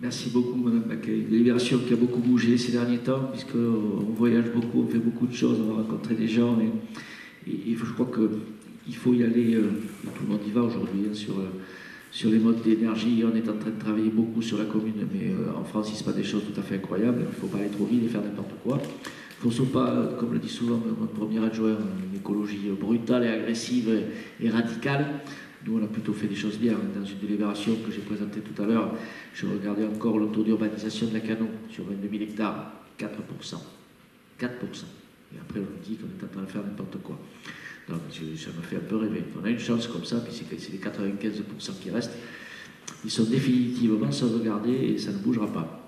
S1: Merci beaucoup, Madame Baquet. Une délibération qui a beaucoup bougé ces derniers temps, puisqu'on voyage beaucoup, on fait beaucoup de choses, on va rencontrer des gens. Et je crois qu'il faut y aller, tout le monde y va aujourd'hui, hein, sur les modes d'énergie. On est en train de travailler beaucoup sur la commune, mais en France, il ne se passe des choses tout à fait incroyables. Il ne faut pas aller trop vite et faire n'importe quoi. Il ne faut pas, comme le dit souvent notre premier adjoint, une écologie brutale et agressive et radicale. Nous, on a plutôt fait des choses bien. Dans une délibération que j'ai présentée tout à l'heure, je regardais encore le taux d'urbanisation de la Cano sur 22 000 hectares, 4%. 4%. Et après, on nous dit qu'on est en train de faire n'importe quoi. Donc, ça me fait un peu rêver. On a une chance comme ça, puis c'est les 95% qui restent. Ils sont définitivement sauvegardés et ça ne bougera pas.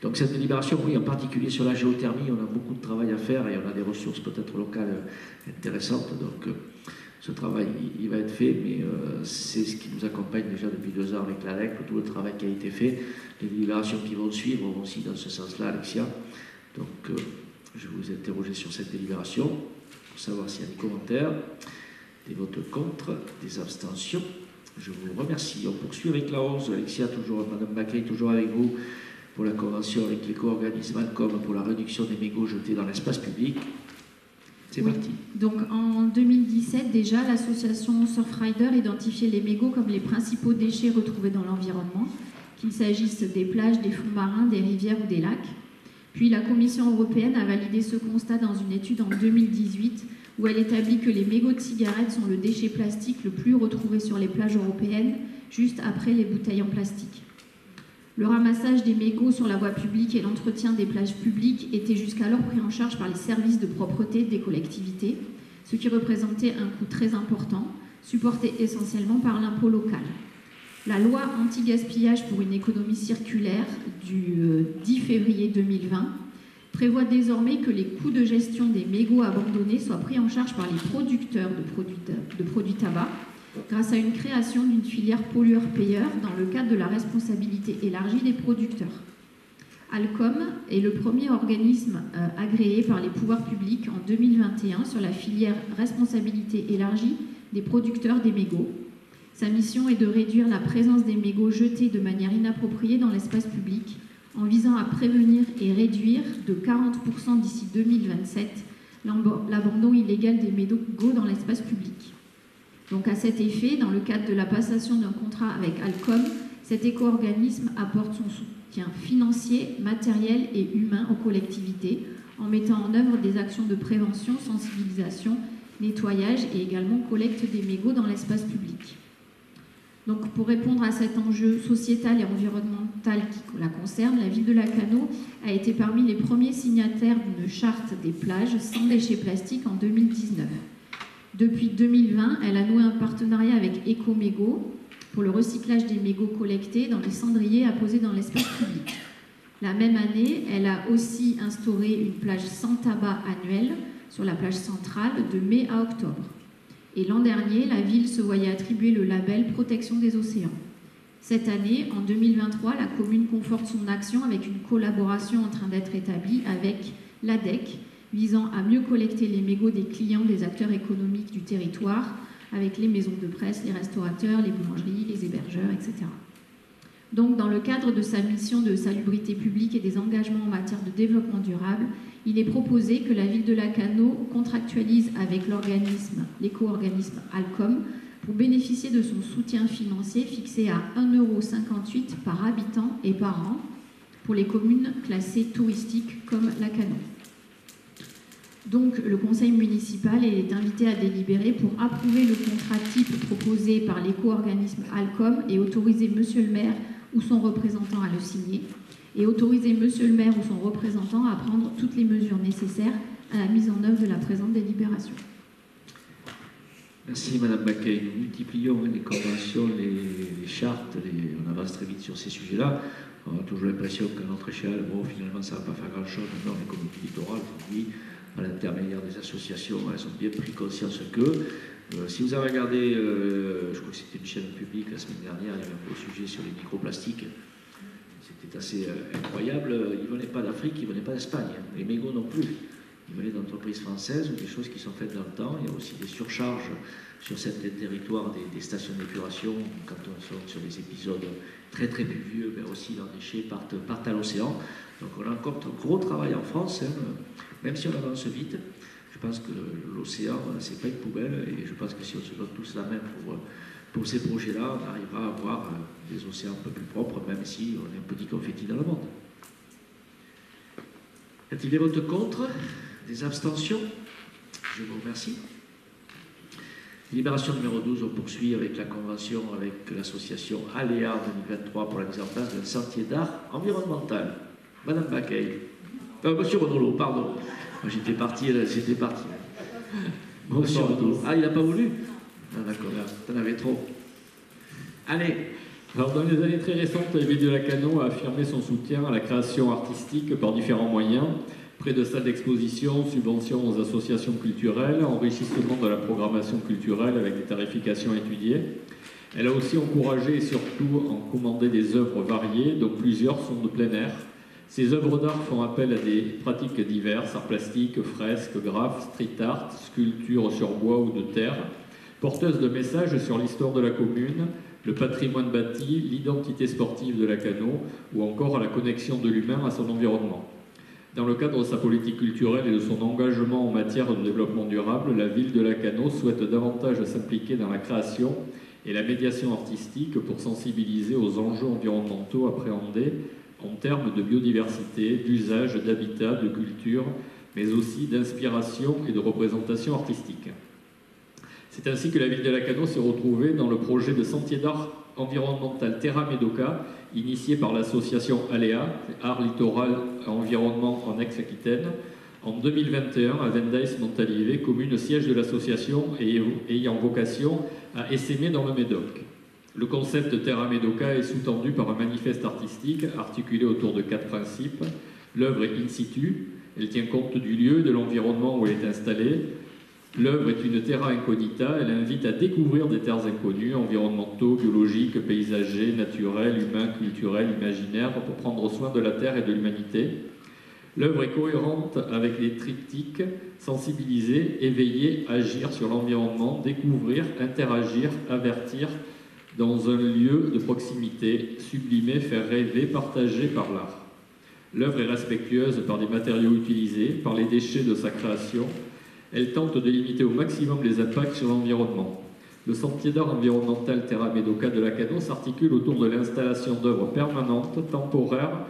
S1: Donc cette délibération, oui, en particulier sur la géothermie, on a beaucoup de travail à faire et on a des ressources peut-être locales intéressantes. Donc ce travail, il va être fait, mais c'est ce qui nous accompagne déjà depuis 2 ans avec l'ALEC, tout le travail qui a été fait. Les délibérations qui vont suivre vont aussi dans ce sens-là, Alexia. Donc je vais vous interroger sur cette délibération pour savoir s'il y a des commentaires, des votes contre, des abstentions. Je vous remercie. On poursuit avec la 11. Alexia, toujours, Madame Baquet, toujours avec vous pour la convention avec l'éco-organisme Alcom pour la réduction des mégots jetés dans l'espace public. C'est parti.
S3: Donc en 2017 déjà, l'association Surfrider identifiait les mégots comme les principaux déchets retrouvés dans l'environnement, qu'il s'agisse des plages, des fonds marins, des rivières ou des lacs. Puis la Commission européenne a validé ce constat dans une étude en 2018 où elle établit que les mégots de cigarettes sont le déchet plastique le plus retrouvé sur les plages européennes, juste après les bouteilles en plastique. Le ramassage des mégots sur la voie publique et l'entretien des plages publiques étaient jusqu'alors pris en charge par les services de propreté des collectivités, ce qui représentait un coût très important, supporté essentiellement par l'impôt local. La loi anti-gaspillage pour une économie circulaire du 10 février 2020 prévoit désormais que les coûts de gestion des mégots abandonnés soient pris en charge par les producteurs de produits tabac, grâce à une création d'une filière pollueur-payeur dans le cadre de la responsabilité élargie des producteurs. Alcom est le premier organisme agréé par les pouvoirs publics en 2021 sur la filière responsabilité élargie des producteurs des mégots. Sa mission est de réduire la présence des mégots jetés de manière inappropriée dans l'espace public en visant à prévenir et réduire de 40% d'ici 2027 l'abandon illégal des mégots dans l'espace public. Donc à cet effet, dans le cadre de la passation d'un contrat avec Alcom, cet éco-organisme apporte son soutien financier, matériel et humain aux collectivités en mettant en œuvre des actions de prévention, sensibilisation, nettoyage et également collecte des mégots dans l'espace public. Donc pour répondre à cet enjeu sociétal et environnemental qui la concerne, la ville de Lacanau a été parmi les premiers signataires d'une charte des plages sans déchets plastiques en 2019. Depuis 2020, elle a noué un partenariat avec Ecomégo pour le recyclage des mégots collectés dans les cendriers apposés dans l'espace public. La même année, elle a aussi instauré une plage sans tabac annuelle sur la plage centrale de mai à octobre. Et l'an dernier, la ville se voyait attribuer le label Protection des océans. Cette année, en 2023, la commune conforte son action avec une collaboration en train d'être établie avec l'ADEC, visant à mieux collecter les mégots des clients des acteurs économiques du territoire, avec les maisons de presse, les restaurateurs, les boulangeries, les hébergeurs, etc. Donc, dans le cadre de sa mission de salubrité publique et des engagements en matière de développement durable, il est proposé que la ville de Lacanau contractualise avec l'éco-organisme Alcom pour bénéficier de son soutien financier fixé à 1,58 € par habitant et par an pour les communes classées touristiques comme Lacanau. Donc, le conseil municipal est invité à délibérer pour approuver le contrat type proposé par l'éco-organisme Alcom et autoriser monsieur le maire ou son représentant à le signer, et autoriser monsieur le maire ou son représentant à prendre toutes les mesures nécessaires à la mise en œuvre de la présente délibération.
S1: Merci Madame Baquet. Nous multiplions les conventions, les chartes, on avance très vite sur ces sujets-là. On a toujours l'impression qu'à notre échelle, bon, finalement, ça ne va pas faire grand-chose. Maintenant, les communautés littorales, aujourd'hui, à l'intermédiaire des associations, elles ont bien pris conscience que, si vous avez regardé, je crois que c'était une chaîne publique la semaine dernière, il y avait un beau sujet sur les microplastiques. C'était assez incroyable. Ils ne venaient pas d'Afrique, ils ne venaient pas d'Espagne. Les mégots non plus. Ils venaient d'entreprises françaises ou des choses qui sont faites dans le temps. Il y a aussi des surcharges sur certains territoires des stations d'épuration. Quand on sort sur des épisodes très très pluvieux, mais aussi leurs déchets partent à l'océan. Donc on a encore un gros travail en France, hein. Même si on avance vite. Je pense que l'océan, c'est pas une poubelle, et je pense que si on se donne tous la main pour ces projets-là, on arrivera à avoir des océans un peu plus propres, même si on est un petit confetti dans le monde. Y a-t-il des votes contre? Des abstentions? Je vous remercie. Libération numéro 12, on poursuit avec la convention avec l'association Aléa 2023 pour la mise en place d'un sentier d'art environnemental. Madame Baquet. Monsieur Renolo, pardon. J'étais parti. Monsieur Renolo. Ah, il n'a pas voulu? Ah, d'accord, t'en avais trop. Allez.
S4: Alors, dans les années très récentes, la ville de Lacanau a affirmé son soutien à la création artistique par différents moyens. Près de salles d'exposition, subventions aux associations culturelles, enrichissement de la programmation culturelle avec des tarifications étudiées. Elle a aussi encouragé et surtout commandé des œuvres variées, dont plusieurs sont de plein air. Ces œuvres d'art font appel à des pratiques diverses, arts plastiques, fresques, graphes, street art, sculptures sur bois ou de terre, porteuses de messages sur l'histoire de la commune, le patrimoine bâti, l'identité sportive de Lacanau ou encore la connexion de l'humain à son environnement. Dans le cadre de sa politique culturelle et de son engagement en matière de développement durable, la ville de Lacanau souhaite davantage s'impliquer dans la création et la médiation artistique pour sensibiliser aux enjeux environnementaux appréhendés en termes de biodiversité, d'usage, d'habitat, de culture, mais aussi d'inspiration et de représentation artistique. C'est ainsi que la ville de Lacanau s'est retrouvée dans le projet de sentier d'art environnemental Terra Medoca, initié par l'association Aléa, Art Littoral Environnement en Aix-Aquitaine, en 2021 à Vendays-Montalivet, commune siège de l'association et ayant vocation à essaimer dans le Médoc. Le concept de Terra Medoca est sous-tendu par un manifeste artistique articulé autour de 4 principes. L'œuvre est in situ, elle tient compte du lieu et de l'environnement où elle est installée. L'œuvre est une terra incognita, elle invite à découvrir des terres inconnues, environnementaux, biologiques, paysagers, naturels, humains, culturels, imaginaires, pour prendre soin de la terre et de l'humanité. L'œuvre est cohérente avec les triptyques sensibiliser, éveiller, agir sur l'environnement, découvrir, interagir, avertir, dans un lieu de proximité, sublimer, faire rêver, partager par l'art. L'œuvre est respectueuse par les matériaux utilisés, par les déchets de sa création. Elle tente de limiter au maximum les impacts sur l'environnement. Le sentier d'art environnemental Terra Medoca de Lacanau s'articule autour de l'installation d'œuvres permanentes, temporaires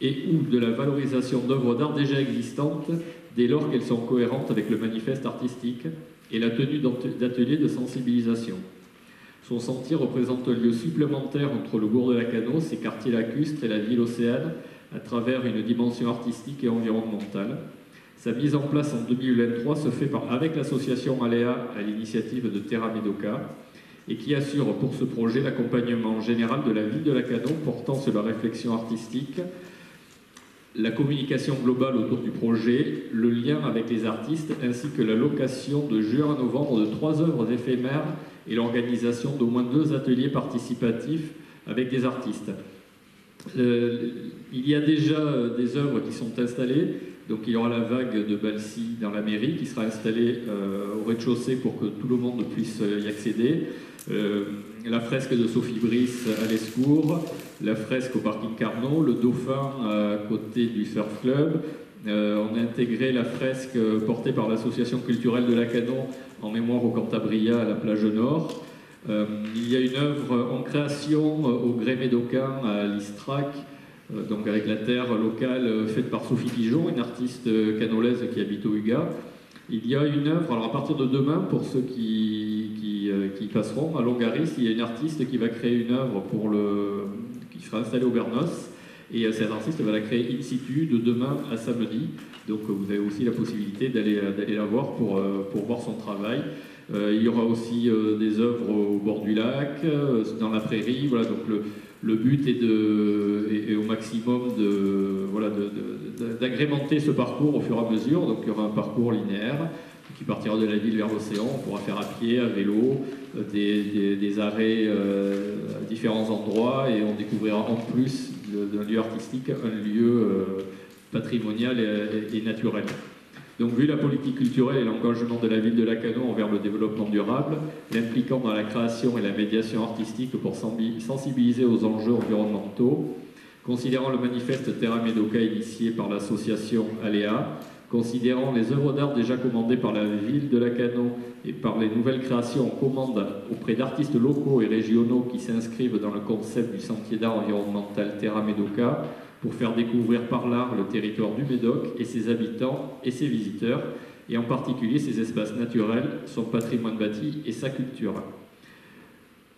S4: et ou de la valorisation d'œuvres d'art déjà existantes dès lors qu'elles sont cohérentes avec le manifeste artistique et la tenue d'ateliers de sensibilisation. Son sentier représente un lieu supplémentaire entre le bourg de Lacanau, ses quartiers lacustres et la ville océane à travers une dimension artistique et environnementale. Sa mise en place en 2023 se fait avec l'association Aléa à l'initiative de Terra Medoca et qui assure pour ce projet l'accompagnement général de la ville de Lacanau portant sur la réflexion artistique, la communication globale autour du projet, le lien avec les artistes ainsi que la location de juin à novembre de 3 œuvres éphémères et l'organisation d'au moins 2 ateliers participatifs avec des artistes. Il y a déjà des œuvres qui sont installées. Donc il y aura la vague de Balsi dans la mairie qui sera installée au rez-de-chaussée pour que tout le monde puisse y accéder. La fresque de Sophie Brice à l'Escours, la fresque au parking Carnot, le Dauphin à côté du Surf Club, On a intégré la fresque portée par l'association culturelle de Lacanau en mémoire au Cantabria à la plage Nord. Il y a une œuvre en création au Grès Médocain à l'Istrac, donc avec la terre locale faite par Sophie Pigeon, une artiste canolaise qui habite au Hugat. Il y a une œuvre, alors à partir de demain, pour ceux qui passeront à Longaris, il y a une artiste qui va créer une œuvre qui sera installée au Bernos. Et cette artiste va la créer in situ de demain à samedi. Donc vous avez aussi la possibilité d'aller la voir pour voir son travail. Il y aura aussi des œuvres au bord du lac, dans la prairie. Voilà, donc le but est au maximum d'agrémenter ce parcours au fur et à mesure. Donc il y aura un parcours linéaire qui partira de la ville vers l'océan. On pourra faire à pied, à vélo, des arrêts à différents endroits, et on découvrira en plus d'un lieu artistique un lieu patrimonial et naturel. Donc, vu la politique culturelle et l'engagement de la ville de Lacanau envers le développement durable, l'impliquant dans la création et la médiation artistique pour sensibiliser aux enjeux environnementaux, considérant le manifeste Terra Médoca initié par l'association Aléa, considérant les œuvres d'art déjà commandées par la ville de Lacanau et par les nouvelles créations en commande auprès d'artistes locaux et régionaux qui s'inscrivent dans le concept du sentier d'art environnemental Terra Médoca pour faire découvrir par l'art le territoire du Médoc et ses habitants et ses visiteurs, et en particulier ses espaces naturels, son patrimoine bâti et sa culture.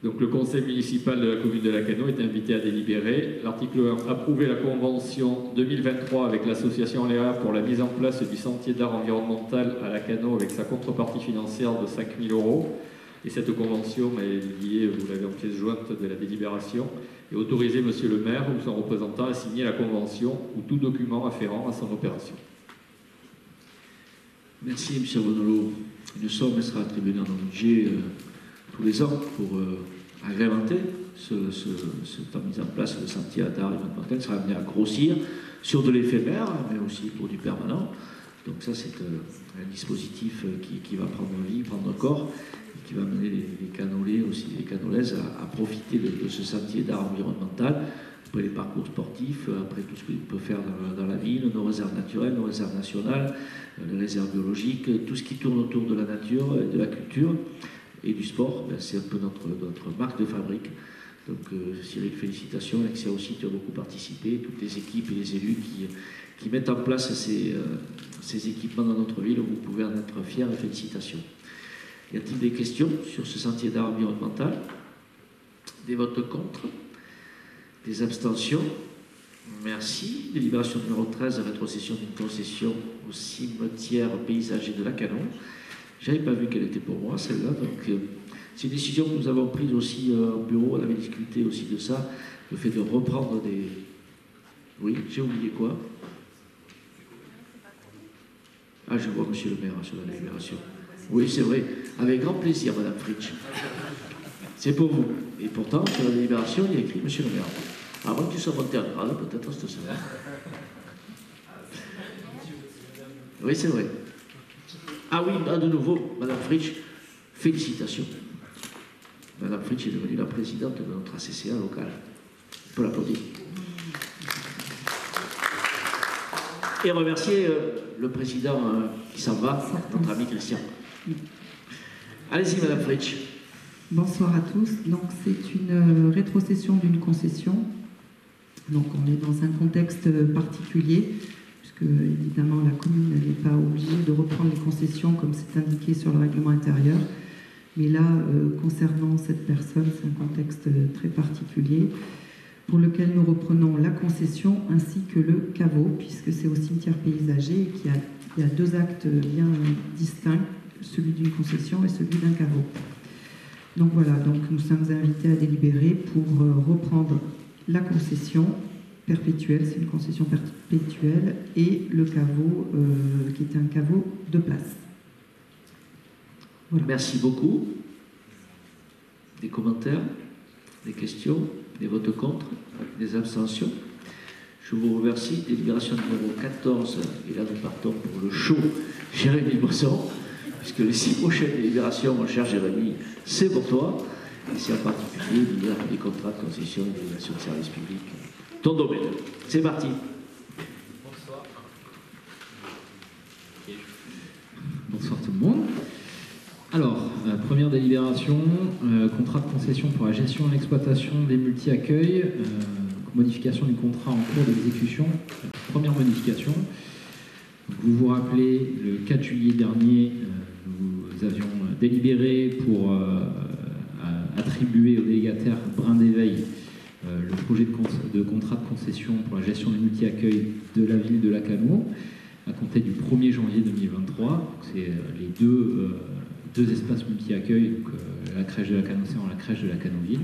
S4: Donc le conseil municipal de la commune de Lacanau est invité à délibérer. L'article 1, approuver la convention 2023 avec l'association Aléa pour la mise en place du sentier d'art environnemental à Lacanau avec sa contrepartie financière de 5 000 €. Et cette convention est liée, vous l'avez en pièce jointe de la délibération, et autoriser monsieur le maire ou son représentant à signer la convention ou tout document afférent à son opération.
S1: Merci, M. Bonolo. Une somme sera attribuée dans le budget tous les ans pour agrémenter cette mise en place de sentier d'art environnemental. Sera amené à grossir sur de l'éphémère, mais aussi pour du permanent. Donc ça, c'est un dispositif qui va prendre vie, prendre corps, et qui va amener les canolais, aussi les canolaises, à profiter de ce sentier d'art environnemental, après les parcours sportifs, après tout ce qu'on peut faire dans la ville, nos réserves naturelles, nos réserves nationales, les réserves biologiques, tout ce qui tourne autour de la nature et de la culture et du sport. C'est un peu notre marque de fabrique. Donc Cyril, félicitations. Alexia aussi, tu as beaucoup participé, toutes les équipes et les élus qui mettent en place ces équipements dans notre ville. Vous pouvez en être fiers et félicitations. Y a-t-il des questions sur ce sentier d'art environnemental? Des votes contre? Des abstentions? Merci. Délibération numéro 13, rétrocession d'une concession au cimetière paysager de Lacanau. Je n'avais pas vu qu'elle était pour moi, celle-là. Donc, c'est une décision que nous avons prise aussi au bureau. On avait discuté aussi de ça, le fait de reprendre des... Oui, j'ai oublié quoi? Ah, je vois monsieur le maire sur la délibération. Oui, c'est vrai. Avec grand plaisir, madame Fritsch. C'est pour vous. Et pourtant, sur la délibération, il y a écrit monsieur le maire. Avant que tu sois monté en grade, peut-être cette semaine. Oui, c'est vrai. Ah oui, de nouveau, madame Fritsch, félicitations. Madame Fritsch est devenue la présidente de notre ACCA locale. On peut l'applaudir. Et remercier le président qui s'en va, notre ami Christian. Allez-y, madame Fritsch.
S5: Bonsoir à tous. Donc, c'est une rétrocession d'une concession. Donc, on est dans un contexte particulier, puisque évidemment la commune n'est pas obligée de reprendre les concessions comme c'est indiqué sur le règlement intérieur. Mais là, concernant cette personne, c'est un contexte très particulier pour lequel nous reprenons la concession ainsi que le caveau, puisque c'est au cimetière paysager et qu'il y a deux actes bien distincts, celui d'une concession et celui d'un caveau. Donc voilà, donc nous sommes invités à délibérer pour reprendre la concession perpétuelle, c'est une concession perpétuelle, et le caveau qui est un caveau de place. Voilà.
S1: Merci beaucoup. Des commentaires, des questions, des votes contre, des abstentions. Je vous remercie. Délibération numéro 14. Et là, nous partons pour le show Jérémy Bosson, puisque les 6 prochaines délibérations, mon cher Jérémy, c'est pour toi. Et c'est en particulier des contrats de concession et délégation de service public. Ton domaine. C'est parti.
S6: première délibération, contrat de concession pour la gestion et l'exploitation des multi-accueils, modification du contrat en cours d'exécution. Première modification. Donc, vous vous rappelez, le 4 juillet dernier, nous avions délibéré pour attribuer au délégataire Brin d'Éveil le projet de contrat de concession pour la gestion des multi-accueils de la ville de Lacanau à compter du 1er janvier 2023. C'est les deux espaces multi-accueils, donc la crèche de Lacanau-Océan et la crèche de Lacanau-Ville.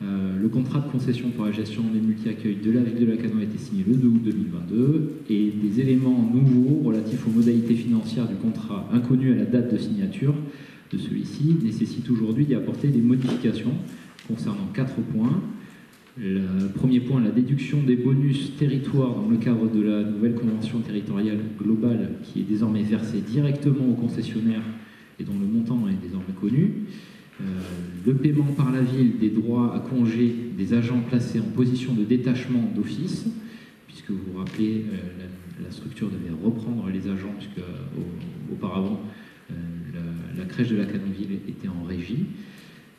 S6: Le contrat de concession pour la gestion des multi-accueils de la ville de Lacanau a été signé le 2 août 2022 et des éléments nouveaux relatifs aux modalités financières du contrat inconnus à la date de signature de celui-ci nécessitent aujourd'hui d'y apporter des modifications concernant 4 points. Le premier point, la déduction des bonus territoires dans le cadre de la nouvelle convention territoriale globale qui est désormais versée directement aux concessionnaires et dont le montant est désormais connu. Le paiement par la ville des droits à congé des agents placés en position de détachement d'office, puisque vous vous rappelez, la structure devait reprendre les agents, puisque auparavant la crèche de Lacanau-Ville était en régie.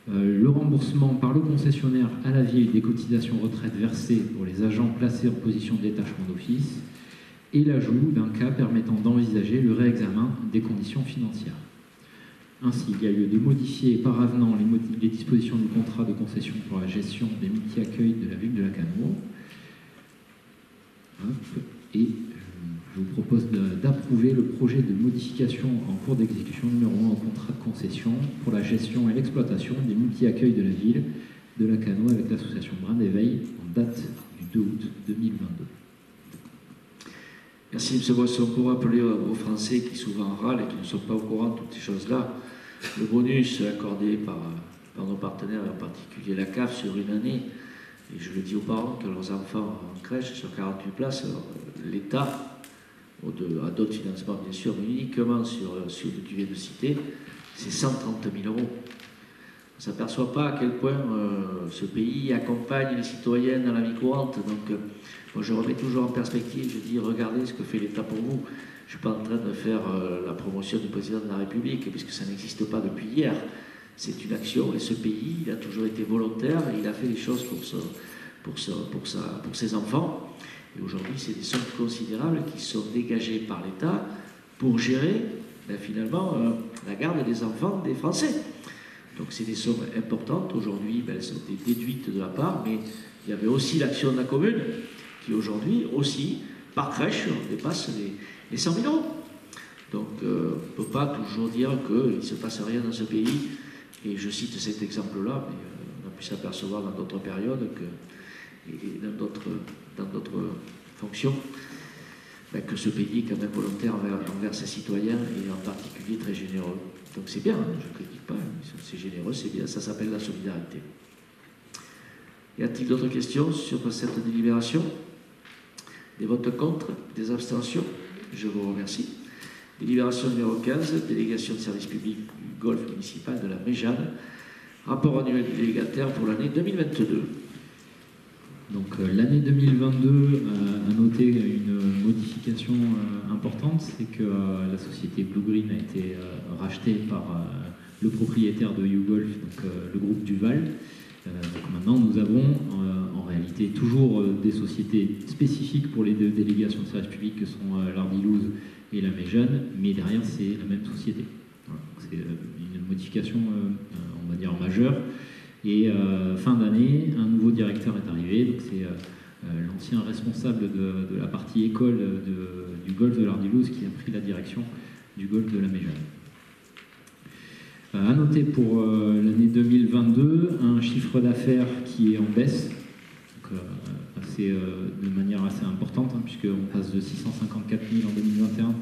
S6: Le remboursement par le concessionnaire à la ville des cotisations retraite versées pour les agents placés en position de détachement d'office, et l'ajout d'un cas permettant d'envisager le réexamen des conditions financières. Ainsi, il y a lieu de modifier par avenant les dispositions du contrat de concession pour la gestion des multi-accueils de la ville de Lacanau. Et je vous propose d'approuver le projet de modification en cours d'exécution numéro 1 au contrat de concession pour la gestion et l'exploitation des multi-accueils de la ville de Lacanau avec l'association Brin d'Éveil en date du 2 août 2022.
S1: Merci M. Boisson. Pour rappeler aux Français qui souvent râlent et qui ne sont pas au courant de toutes ces choses-là, le bonus accordé par nos partenaires, en particulier la CAF, sur une année, et je le dis aux parents que leurs enfants en crèche sur 48 places, l'État, à d'autres financements bien sûr, mais uniquement sur ce que tu viens de citer, c'est 130 000 €. On ne s'aperçoit pas à quel point ce pays accompagne les citoyens dans la vie courante. Donc, moi, je remets toujours en perspective, je dis, regardez ce que fait l'État pour vous. Je ne suis pas en train de faire la promotion du président de la République, puisque ça n'existe pas depuis hier. C'est une action, et ce pays, il a toujours été volontaire, et il a fait des choses pour ses enfants. Et aujourd'hui, c'est des sommes considérables qui sont dégagées par l'État pour gérer, finalement, la garde des enfants des Français. Donc c'est des sommes importantes. Aujourd'hui, elles sont déduites de la part, mais il y avait aussi l'action de la commune, qui aujourd'hui, aussi, par crèche, on dépasse les 100 000 €. Donc on ne peut pas toujours dire qu'il ne se passe rien dans ce pays. Et je cite cet exemple-là, mais on a pu s'apercevoir dans d'autres périodes et dans d'autres fonctions, que ce pays est quand même volontaire envers ses citoyens et en particulier très généreux. Donc c'est bien, je ne critique pas, c'est généreux, c'est bien, ça s'appelle la solidarité. Y a-t-il d'autres questions sur cette délibération? Des votes contre? Des abstentions? Je vous remercie. Délibération numéro 15, délégation de service public du golf municipal de la Méjane. Rapport annuel du délégataire pour l'année 2022.
S6: Donc l'année 2022 a noté une modification importante, c'est que la société Blue Green a été rachetée par le propriétaire de YouGolf, donc le groupe Duval. Donc maintenant nous avons en réalité toujours des sociétés spécifiques pour les deux délégations de service public que sont l'Ardilouse et la Méjane, mais derrière c'est la même société. Voilà, c'est une modification on va dire majeure. Et fin d'année, un nouveau directeur est arrivé, donc c'est l'ancien responsable de la partie école du golf de l'Ardilouse qui a pris la direction du golf de la Méjane. À noter pour l'année 2022, un chiffre d'affaires qui est en baisse, donc, de manière assez importante, puisqu'on passe de 654 000 en 2021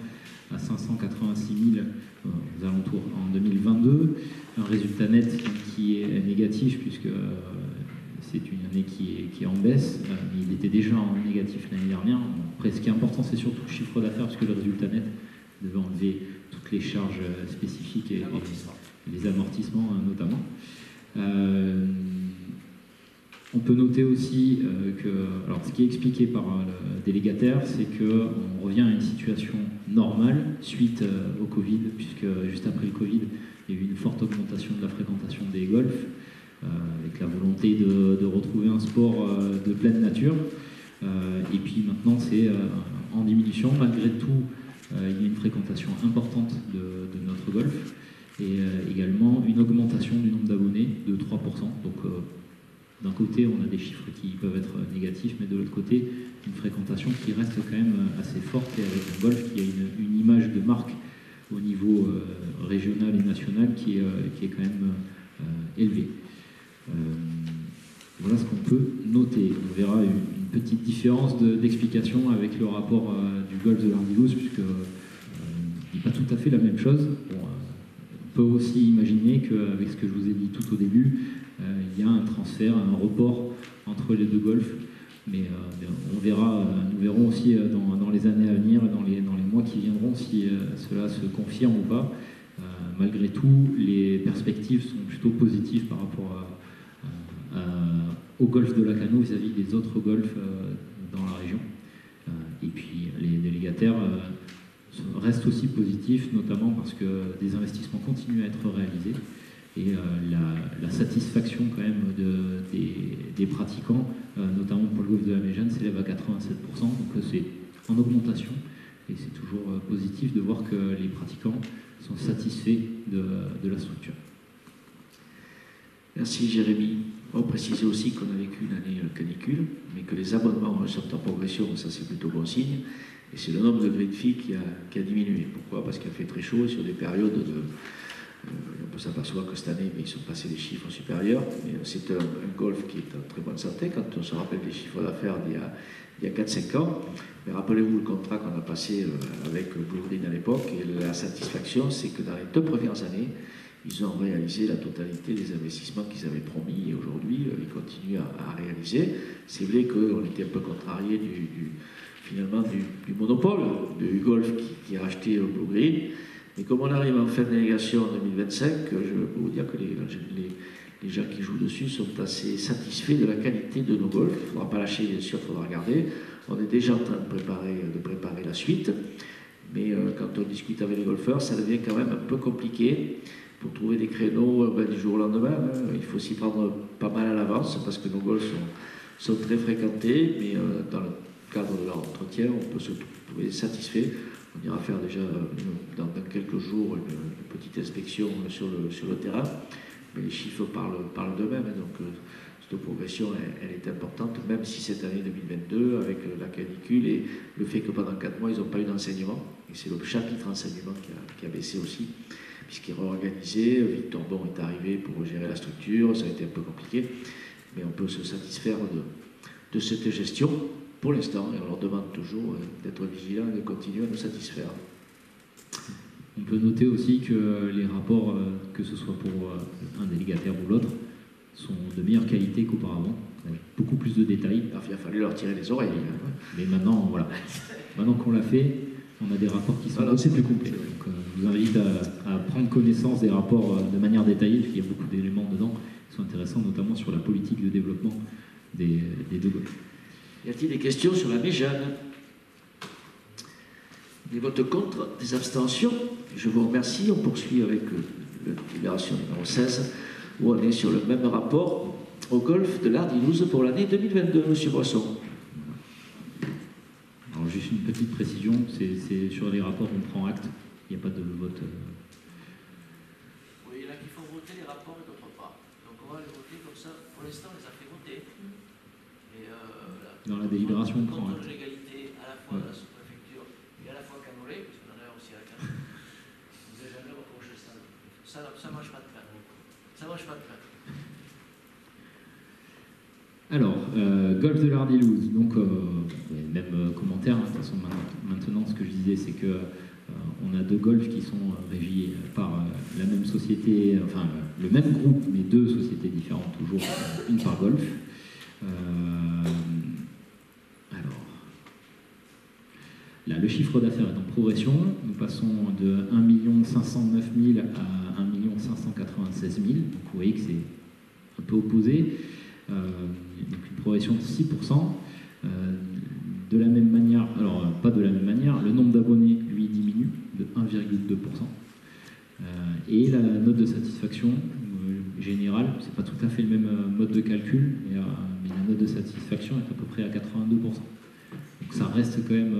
S6: à 586 000 aux alentours en 2022. Un résultat net qui est négatif, puisque c'est une année qui est en baisse. Il était déjà en négatif l'année dernière. Bon, après, ce qui est important, c'est surtout le chiffre d'affaires, puisque le résultat net devait enlever toutes les charges spécifiques et les amortissements notamment. On peut noter aussi alors ce qui est expliqué par le délégataire, c'est qu'on revient à une situation normale suite au Covid, puisque juste après le Covid, il y a eu une forte augmentation de la fréquentation des golfs, avec la volonté de retrouver un sport de pleine nature. Et puis maintenant, c'est en diminution. Malgré tout, il y a une fréquentation importante de notre golf et également une augmentation du nombre d'abonnés de 3%. Donc, d'un côté, on a des chiffres qui peuvent être négatifs, mais de l'autre côté, une fréquentation qui reste quand même assez forte et avec un golf qui a une image de marque au niveau régional et national qui est quand même élevée. Voilà ce qu'on peut noter. On verra une petite différence d'explication avec le rapport du golf de l'Ardillouze, puisque il n'est pas tout à fait la même chose. Bon, on peut aussi imaginer qu'avec ce que je vous ai dit tout au début, il y a un transfert, un report entre les deux golfs, mais nous verrons aussi dans les années à venir, dans les mois qui viendront, si cela se confirme ou pas. Malgré tout, les perspectives sont plutôt positives par rapport au golf de Lacanau vis-à-vis des autres golfs dans la région. Et puis les délégataires restent aussi positifs, notamment parce que des investissements continuent à être réalisés et la satisfaction quand même des pratiquants, notamment pour le golf de la Méjeanne, s'élève à 87%, donc c'est en augmentation et c'est toujours positif de voir que les pratiquants sont satisfaits de la structure.
S1: Merci Jérémy. On précisait aussi qu'on a vécu une année canicule, mais que les abonnements sont en progression, ça c'est plutôt bon signe. Et c'est le nombre de green fee qui a diminué. Pourquoi? Parce qu'il a fait très chaud et sur des périodes on peut s'apercevoir que cette année, ils sont passés des chiffres supérieurs. Mais c'est un golf qui est en très bonne santé quand on se rappelle des chiffres d'affaires d'il y a 4-5 ans. Mais rappelez-vous le contrat qu'on a passé avec Blue Green à l'époque. Et la satisfaction, c'est que dans les 2 premières années, ils ont réalisé la totalité des investissements qu'ils avaient promis et aujourd'hui, ils continuent à réaliser. C'est vrai qu'on était un peu contrarié finalement du monopole du golf qui a racheté Blue Green. Mais comme on arrive en fin de délégation en 2025, je peux vous dire que les gens qui jouent dessus sont assez satisfaits de la qualité de nos golfs. Il ne faudra pas lâcher, bien sûr, il faudra regarder. On est déjà en train de préparer la suite. Mais quand on discute avec les golfeurs, ça devient quand même un peu compliqué. Pour trouver des créneaux du jour au lendemain, il faut s'y prendre pas mal à l'avance parce que nos golfs sont très fréquentés, mais dans le cadre de leur entretien, on peut se trouver satisfait. On ira faire déjà dans quelques jours une petite inspection sur le terrain, mais les chiffres parlent d'eux-mêmes, donc cette progression elle est importante, même si cette année 2022, avec la canicule et le fait que pendant 4 mois ils n'ont pas eu d'enseignement, et c'est le chapitre enseignement qui a baissé aussi, puisqu'il est réorganisé. Victor Bon est arrivé pour gérer la structure, ça a été un peu compliqué, mais on peut se satisfaire de cette gestion pour l'instant, et on leur demande toujours d'être vigilants et de continuer à nous satisfaire.
S6: On peut noter aussi que les rapports, que ce soit pour un délégataire ou l'autre, sont de meilleure qualité qu'auparavant, avec beaucoup plus de détails.
S1: Alors, il a fallu leur tirer les oreilles.
S6: Mais maintenant, voilà. Maintenant qu'on l'a fait, on a des rapports qui sont beaucoup plus complets. Donc, je vous invite à prendre connaissance des rapports de manière détaillée, parce qu'il y a beaucoup d'éléments dedans qui sont intéressants, notamment sur la politique de développement des deux golfs.
S1: Y a-t-il des questions sur la Méjeanne? Des votes contre, des abstentions? Je vous remercie. On poursuit avec la délibération numéro 16, où on est sur le même rapport au golf de l'Ardillouze pour l'année 2022, M. Boisson.
S6: Alors, juste une petite précision, c'est sur les rapports, on prend acte, il n'y a pas de vote.
S1: Oui, il y en a qui font voter les rapports et d'autres pas. Donc on va les voter comme ça. Pour l'instant, on les a fait voter. Et,
S6: dans la délibération, on prend acte.
S1: L'égalité à la fois de la sous-préfecture et à la fois Camollet, parce qu'on en a aussi à la Camollet. Vous n'avez jamais reproché ça. Ça mange pas de pain. Ça mange pas de pain.
S6: Alors, golf de l'Ardillouze, donc même commentaire, hein, de toute façon maintenant ce que je disais c'est que on a 2 golfs qui sont régis par la même société, enfin le même groupe mais 2 sociétés différentes, toujours une par golf. Alors, là le chiffre d'affaires est en progression, nous passons de 1 509 000 à 1 596 000, donc vous voyez que c'est un peu opposé. Donc une progression de 6%. De la même manière, alors pas de la même manière, le nombre d'abonnés, lui, diminue de 1,2%. Et la note de satisfaction générale, c'est pas tout à fait le même mode de calcul, mais la note de satisfaction est à peu près à 82%. Donc ça reste quand même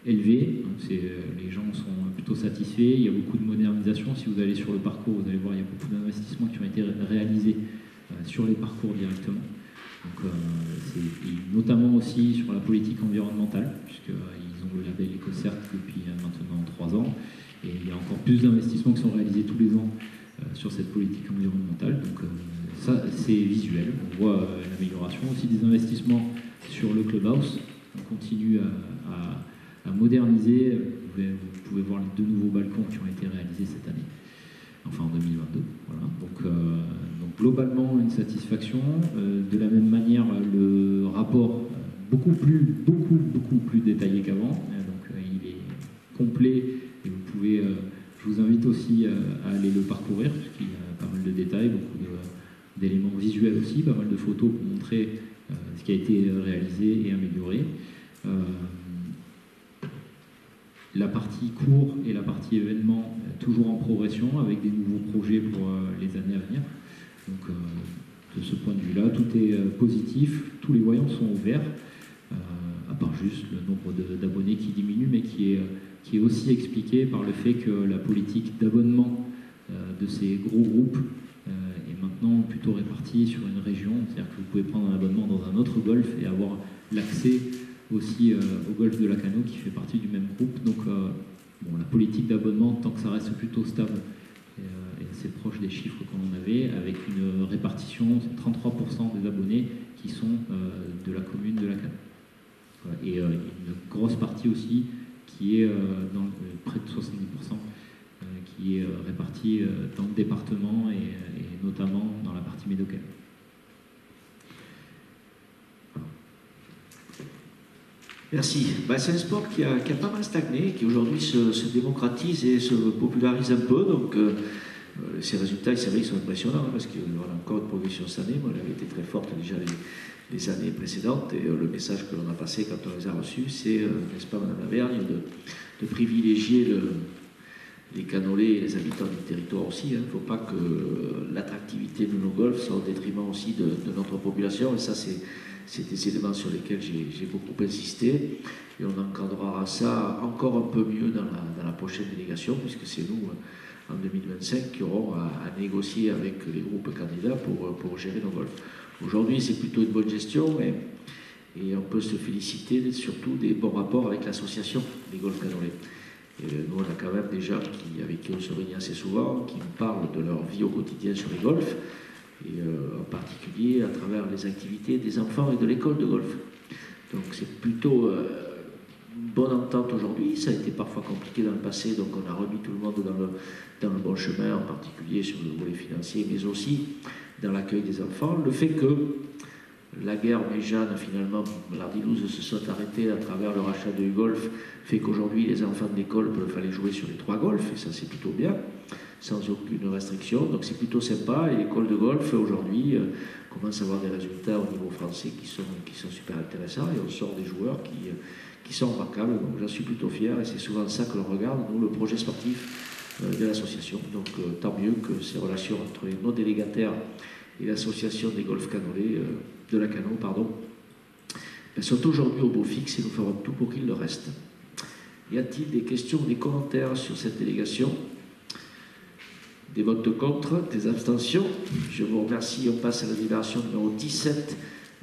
S6: élevé, donc les gens sont plutôt satisfaits, il y a beaucoup de modernisation. Si vous allez sur le parcours, vous allez voir, il y a beaucoup d'investissements qui ont été réalisés sur les parcours directement. Donc, notamment aussi sur la politique environnementale, puisqu'ils ont le label EcoCert depuis maintenant 3 ans, et il y a encore plus d'investissements qui sont réalisés tous les ans sur cette politique environnementale. Donc ça, c'est visuel, on voit l'amélioration aussi des investissements sur le clubhouse. On continue à moderniser. Vous pouvez voir les 2 nouveaux balcons qui ont été réalisés cette année, enfin en 2022. Voilà. Donc globalement, une satisfaction. De la même manière, le rapport beaucoup plus détaillé qu'avant. Donc il est complet et vous pouvez. Je vous invite aussi à aller le parcourir, puisqu'il y a pas mal de détails, beaucoup d'éléments visuels aussi, pas mal de photos pour montrer ce qui a été réalisé et amélioré. La partie cours et la partie événement toujours en progression avec des nouveaux projets pour les années à venir. Donc de ce point de vue-là, tout est positif, tous les voyants sont ouverts, à part juste le nombre d'abonnés qui diminue, mais qui est aussi expliqué par le fait que la politique d'abonnement de ces gros groupes est maintenant plutôt répartie sur une région, c'est-à-dire que vous pouvez prendre un abonnement dans un autre golf et avoir l'accès aussi au golfe de Lacanau qui fait partie du même groupe. Donc la politique d'abonnement, tant que ça reste plutôt stable et assez proche des chiffres qu'on en avait, avec une répartition, c'est 33% des abonnés qui sont de la commune de Lacanau. Voilà. Et une grosse partie aussi qui est dans près de 70%, qui est répartie dans le département et notamment dans la partie médocale.
S1: Merci. C'est un sport qui a pas mal stagné, qui aujourd'hui se démocratise et se popularise un peu. Donc, ces résultats, c'est vrai qu'ils sont impressionnants, parce qu'on a encore une progression cette année. Moi, elle avait été très forte déjà les années précédentes. Et le message que l'on a passé quand on les a reçus, c'est, n'est-ce pas, Madame Lavergne, de privilégier les canolés et les habitants du territoire aussi. Il ne faut pas que l'attractivité de nos golfs soit au détriment aussi de notre population. Et ça, c'est des éléments sur lesquels j'ai beaucoup insisté, et on encadrera ça encore un peu mieux dans la prochaine délégation, puisque c'est nous, en 2025, qui aurons à négocier avec les groupes candidats pour gérer nos golfs. Aujourd'hui, c'est plutôt une bonne gestion, et on peut se féliciter surtout des bons rapports avec l'association des golfs canolés. Nous, on a quand même des gens avec qui on se réunit assez souvent, qui nous parlent de leur vie au quotidien sur les golfs, et en particulier à travers les activités des enfants et de l'école de golf. Donc c'est plutôt une bonne entente aujourd'hui. Ça a été parfois compliqué dans le passé, donc on a remis tout le monde dans le bon chemin, en particulier sur le volet financier, mais aussi dans l'accueil des enfants. Le fait que la guerre Méjeanne, finalement, l'Ardilouse se soit arrêtée à travers le rachat de golf, fait qu'aujourd'hui les enfants de l'école peuvent aller jouer sur les 3 golfs, et ça c'est plutôt bien, sans aucune restriction, donc c'est plutôt sympa. Et l'école de golf aujourd'hui commence à avoir des résultats au niveau français qui sont super intéressants, et on sort des joueurs qui sont remarquables, donc j'en suis plutôt fier, et c'est souvent ça que l'on regarde, nous, le projet sportif de l'association. Donc tant mieux que ces relations entre nos délégataires et l'association des golfs canolés de Lacanau, sont aujourd'hui au beau fixe, et nous ferons tout pour qu'il le reste. Y a-t-il des questions ou des commentaires sur cette délégation? Des votes contre, des abstentions? Je vous remercie. On passe à la délibération numéro 17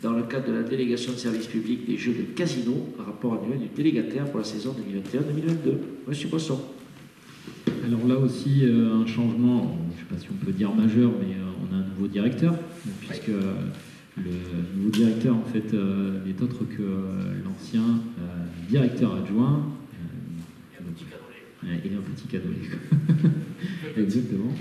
S1: dans le cadre de la délégation de service public des jeux de casino, rapport annuel du délégataire pour la saison 2021-2022. Monsieur Poisson.
S6: Alors là aussi, un changement, je ne sais pas si on peut dire majeur, mais on a un nouveau directeur, puisque le nouveau directeur en fait n'est autre que l'ancien directeur adjoint et un petit canolé. Exactement.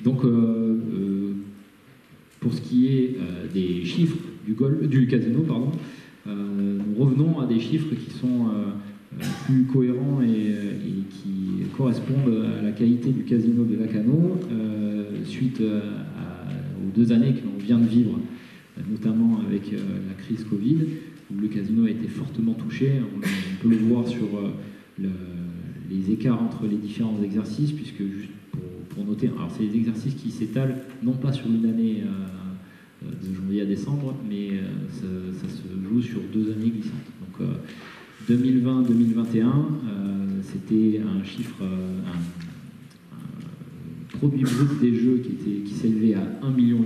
S6: Donc, pour ce qui est des chiffres du casino, nous revenons à des chiffres qui sont plus cohérents et qui correspondent à la qualité du casino de Lacanau suite aux 2 années que l'on vient de vivre, notamment avec la crise Covid. où le casino a été fortement touché. On peut le voir sur les écarts entre les différents exercices, puisque juste pour noter, alors c'est des exercices qui s'étalent non pas sur une année de janvier à décembre, mais ça se joue sur 2 années glissantes. Donc 2020-2021, c'était un chiffre, un produit brut des jeux qui s'élevait à 1,8 million.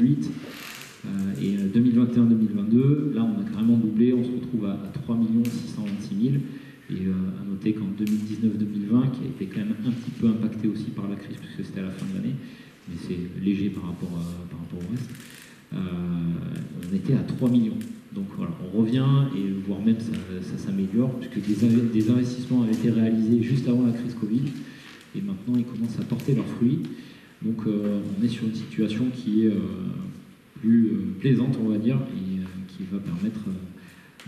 S6: Et 2021-2022, là on a carrément doublé, on se retrouve à 3 626 000. Et à noter qu'en 2019-2020, qui a été quand même un petit peu impacté aussi par la crise, puisque c'était à la fin de l'année, mais c'est léger par rapport au reste, on était à 3 millions. Donc voilà, on revient, et voire même ça s'améliore, puisque des investissements avaient été réalisés juste avant la crise Covid, et maintenant ils commencent à porter leurs fruits. Donc on est sur une situation qui est plus plaisante, on va dire, et qui va permettre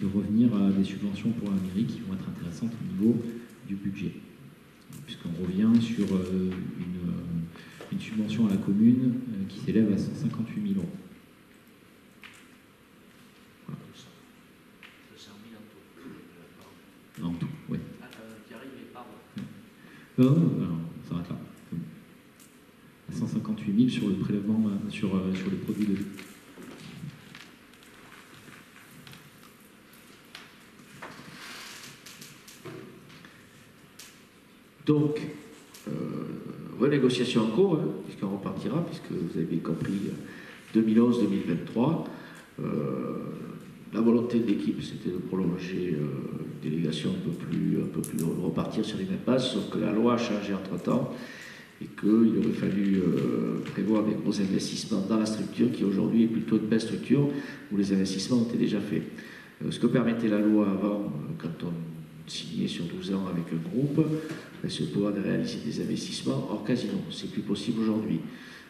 S6: de revenir à des subventions pour la mairie qui vont être intéressantes au niveau du budget. Puisqu'on revient sur une subvention à la commune qui s'élève à 158 000 euros. Voilà.
S1: 200 000 en tout.
S6: En tout, oui.
S1: Qui arrive et pardon.
S6: On s'arrête là. À 158 000 sur le prélèvement sur les produits de jeu.
S1: Donc, renégociation en cours, puisqu'on repartira, puisque vous avez compris, 2011-2023. La volonté de l'équipe, c'était de prolonger une délégation un peu plus, de repartir sur les mêmes bases, sauf que la loi a changé entre-temps et qu'il aurait fallu prévoir des gros investissements dans la structure qui aujourd'hui est plutôt une belle structure où les investissements ont été déjà faits. Ce que permettait la loi avant, quand on signait sur 12 ans avec un groupe, c'est de pouvoir réaliser des investissements hors casino. C'est plus possible aujourd'hui.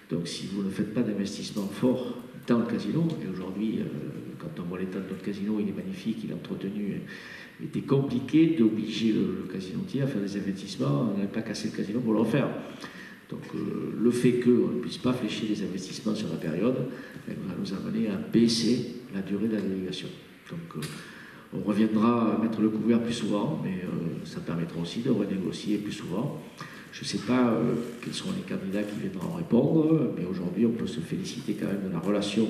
S1: Donc si vous ne faites pas d'investissement fort dans le casino, et aujourd'hui, quand on voit l'état de notre casino, il est magnifique, il est entretenu, il était compliqué d'obliger le casinotier à faire des investissements, on n'avait pas cassé le casino pour le refaire. Donc le fait qu'on ne puisse pas flécher les investissements sur la période, va nous amener à baisser la durée de la délégation. Donc on reviendra à mettre le couvert plus souvent, mais ça permettra aussi de renégocier plus souvent. Je ne sais pas quels seront les candidats qui viendront répondre, mais aujourd'hui on peut se féliciter quand même de la relation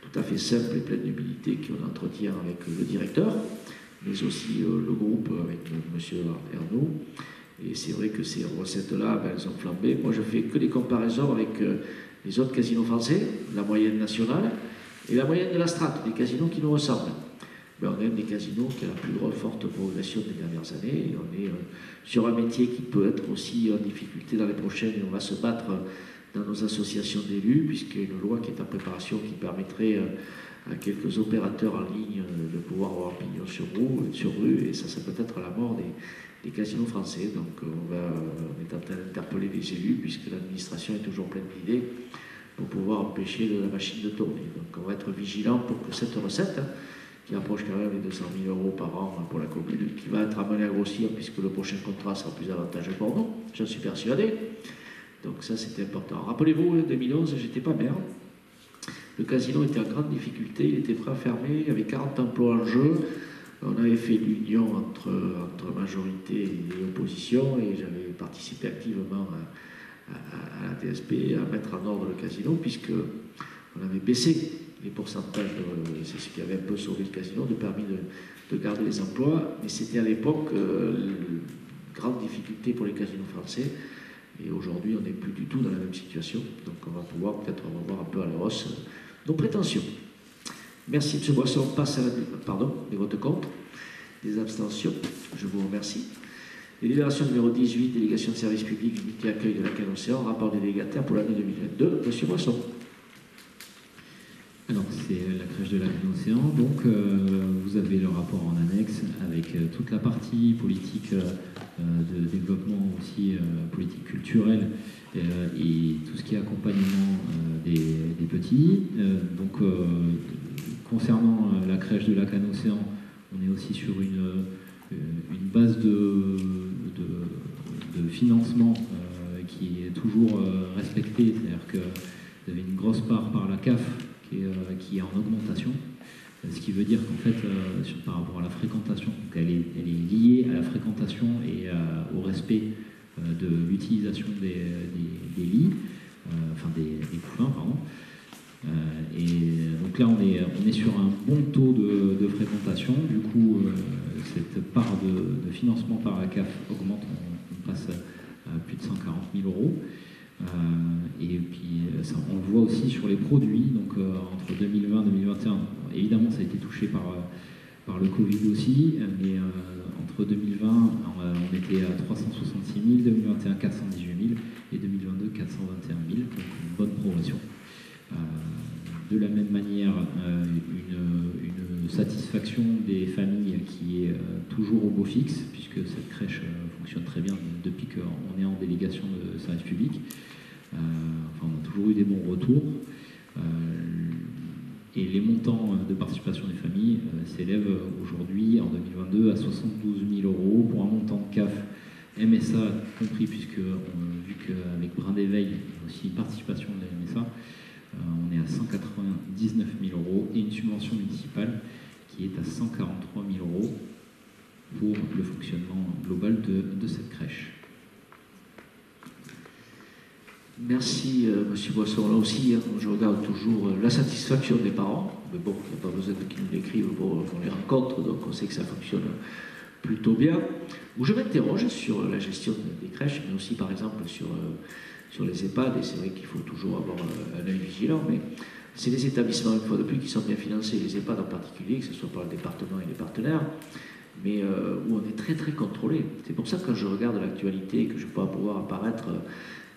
S1: tout à fait simple et pleine d'humilité qu'on entretient avec le directeur, mais aussi le groupe avec M. Ernaud. Et c'est vrai que ces recettes-là, elles ont flambé. Moi je fais que des comparaisons avec les autres casinos français, la moyenne nationale et la moyenne de la strate, des casinos qui nous ressemblent. Ben, on a un des casinos qui a la plus forte progression des dernières années, et on est sur un métier qui peut être aussi en difficulté dans les prochaines, et on va se battre dans nos associations d'élus, puisqu'il y a une loi qui est en préparation qui permettrait à quelques opérateurs en ligne de pouvoir avoir pignon sur rue, et ça peut être la mort des casinos français. Donc on est en train d'interpeller les élus, puisque l'administration est toujours pleine d'idées pour pouvoir empêcher la machine de tourner. Donc on va être vigilant pour que cette recette, qui approche quand même les 200 000 euros par an pour la commune, qui va être amené à grossir puisque le prochain contrat sera plus avantageux pour nous, j'en suis persuadé. Donc ça c'était important. Rappelez-vous, en 2011, j'étais pas maire. Le casino était en grande difficulté, il était prêt à fermer, il y avait 40 emplois en jeu. On avait fait l'union entre majorité et opposition, et j'avais participé activement à la TSP à mettre en ordre le casino, puisque on avait baissé les pourcentages, c'est ce qui avait un peu sauvé le casino, de permis de garder les emplois, mais c'était à l'époque une grande difficulté pour les casinos français, et aujourd'hui on n'est plus du tout dans la même situation, donc on va pouvoir peut-être revoir un peu à la hausse nos prétentions. Merci M. Boisson, on passe à les votes contre, des abstentions, je vous remercie. Délibération numéro 18, délégation de service public, unité accueil de la Cannes-Océan, rapport des délégataires pour l'année 2022, M. Boisson.
S6: Alors, c'est la crèche de la Cannes-Océan. Donc, vous avez le rapport en annexe avec toute la partie politique de développement aussi, politique culturelle et tout ce qui est accompagnement des petits. Donc, concernant la crèche de la Cannes-Océan, on est aussi sur une base de financement qui est toujours respectée. C'est-à-dire que vous avez une grosse part par la CAF qui est en augmentation. Ce qui veut dire qu'en fait, par rapport à la fréquentation, donc elle est liée à la fréquentation et au respect de l'utilisation des lits, des couffins, pardon. Et donc là, on est sur un bon taux de fréquentation. Du coup, cette part de financement par la CAF augmente, on passe à plus de 140 000 euros. Et puis, on le voit aussi sur les produits. Donc, entre 2020 et 2021, évidemment, ça a été touché par le Covid aussi, mais entre 2020, on était à 366 000, 2021, 418 000 et 2022, 421 000. Donc, une bonne progression. De la même manière, une satisfaction des familles qui est toujours au beau fixe, puisque cette crèche fonctionne très bien depuis qu'on est en délégation de service public. On a toujours eu des bons retours. Et les montants de participation des familles s'élèvent aujourd'hui, en 2022, à 72 000 euros pour un montant de CAF MSA compris, puisque vu qu'avec Brin d'éveil, il y a aussi une participation de la MSA, on est à 199 000 euros et une subvention municipale qui est à 143 000 euros pour le fonctionnement global de cette crèche.
S1: Merci, Monsieur Boisson. Là aussi, je regarde toujours la satisfaction des parents. Mais bon, il n'y a pas besoin qu'ils nous l'écrivent pour qu'on les rencontre, donc on sait que ça fonctionne plutôt bien. Où je m'interroge sur la gestion des crèches, mais aussi, par exemple, sur les EHPAD, et c'est vrai qu'il faut toujours avoir un œil vigilant, mais c'est les établissements, une fois de plus, qui sont bien financés, les EHPAD en particulier, que ce soit par le département et les partenaires, mais où on est très très contrôlé. C'est pour ça que quand je regarde l'actualité, que je peux pouvoir apparaître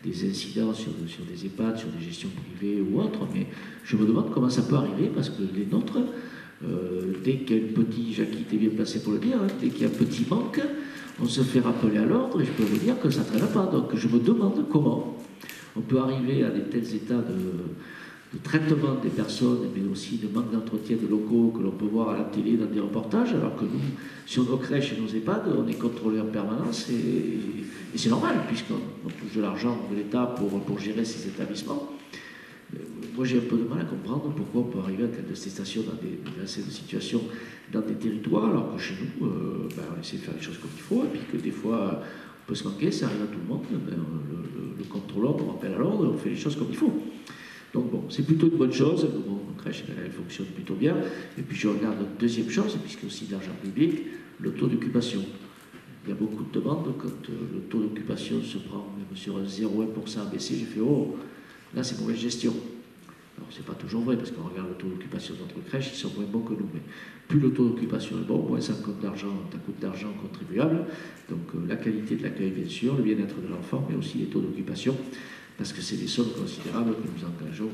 S1: des incidents sur des EHPAD, sur des gestions privées ou autres, mais je me demande comment ça peut arriver, parce que les nôtres, dès qu'il y a un petit, Jackie était bien placé pour le dire, dès qu'il y a un petit manque, on se fait rappeler à l'ordre, et je peux vous dire que ça ne traîne pas. Donc je me demande comment on peut arriver à des tels états de traitement des personnes, mais aussi de manque d'entretien de locaux que l'on peut voir à la télé dans des reportages, alors que nous, sur nos crèches et nos EHPAD, on est contrôlé en permanence, et c'est normal, puisqu'on touche de l'argent de l'État pour gérer ces établissements. Moi, j'ai un peu de mal à comprendre pourquoi on peut arriver à telle station dans cette situation, dans des territoires, alors que chez nous, on essaie de faire les choses comme il faut, et puis que des fois, on peut se manquer, ça arrive à tout le monde, le contrôleur, on rappelle à l'ordre, on fait les choses comme il faut. Donc bon, c'est plutôt une bonne chose, bon, nos crèches, elle fonctionne plutôt bien. Et puis je regarde une deuxième chose, puisque aussi de l'argent public, le taux d'occupation. Il y a beaucoup de demandes, quand le taux d'occupation se prend même sur un 0,1% baissé, j'ai fait « Oh, là c'est mauvaise gestion ». Alors c'est pas toujours vrai, parce qu'on regarde le taux d'occupation de notre crèche, ils sont moins bons que nous. Mais plus le taux d'occupation est bon, moins ça coûte d'argent contribuable. Donc la qualité de l'accueil, bien sûr, le bien-être de l'enfant, mais aussi les taux d'occupation, parce que c'est des sommes considérables que nous engageons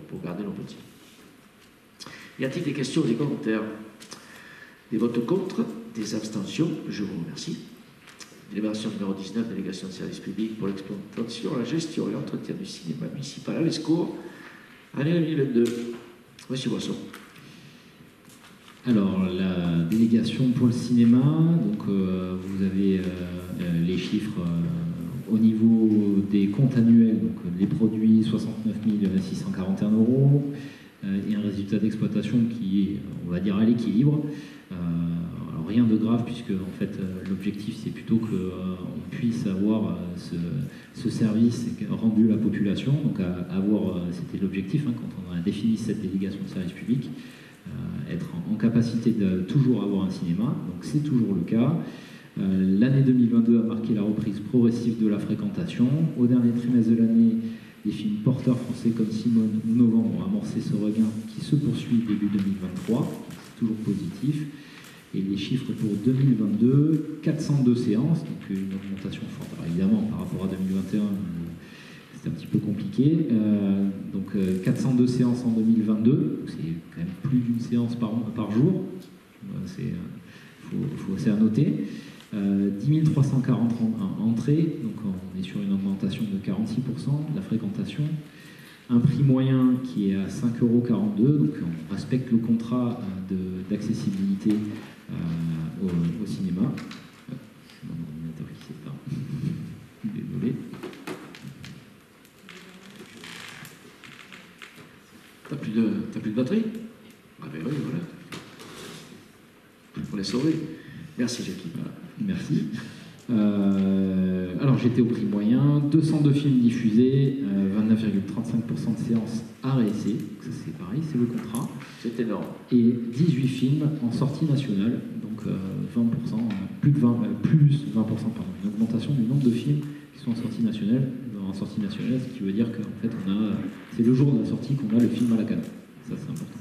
S1: pour garder nos petits. Y a-t-il des questions ou des commentaires? Des votes contre? Des abstentions? Je vous remercie. Délibération numéro 19, délégation de service public pour l'exploitation, la gestion et l'entretien du cinéma municipal à l'Escours, année 2022. Monsieur Boisson.
S6: Alors, la délégation pour le cinéma, donc vous avez les chiffres au niveau des comptes annuels, donc les produits 69 641 euros, et un résultat d'exploitation qui est, on va dire, à l'équilibre. Alors rien de grave, puisque en fait l'objectif c'est plutôt qu'on puisse avoir ce service rendu à la population. Donc c'était l'objectif quand on a défini cette délégation de service public, être en capacité de toujours avoir un cinéma. Donc c'est toujours le cas. L'année 2022 a marqué la reprise progressive de la fréquentation. Au dernier trimestre de l'année, des films porteurs français comme Simone ou Novembre ont amorcé ce regain qui se poursuit début 2023. C'est toujours positif. Et les chiffres pour 2022, 402 séances, donc une augmentation forte. Alors évidemment, par rapport à 2021, c'est un petit peu compliqué. Donc 402 séances en 2022, c'est quand même plus d'une séance par jour. C'est à noter. 10 340 entrées, donc on est sur une augmentation de 46% de la fréquentation. Un prix moyen qui est à 5,42 €, donc on respecte le contrat d'accessibilité au cinéma. Mon ordinateur qui s'éteint. Désolé.
S1: T'as plus de batterie? Ah ben oui, voilà. faut les sauver. Merci Jackie.
S6: Voilà. Merci. Alors j'étais au prix moyen, 202 films diffusés, 29,35% de séances à réessai, ça c'est pareil, c'est le contrat.
S1: C'est énorme.
S6: Et 18 films en sortie nationale, donc 20%, plus 20%, pardon, une augmentation du nombre de films qui sont en sortie nationale, ce qui veut dire qu'en fait c'est le jour de la sortie qu'on a le film à la canne. Ça c'est important.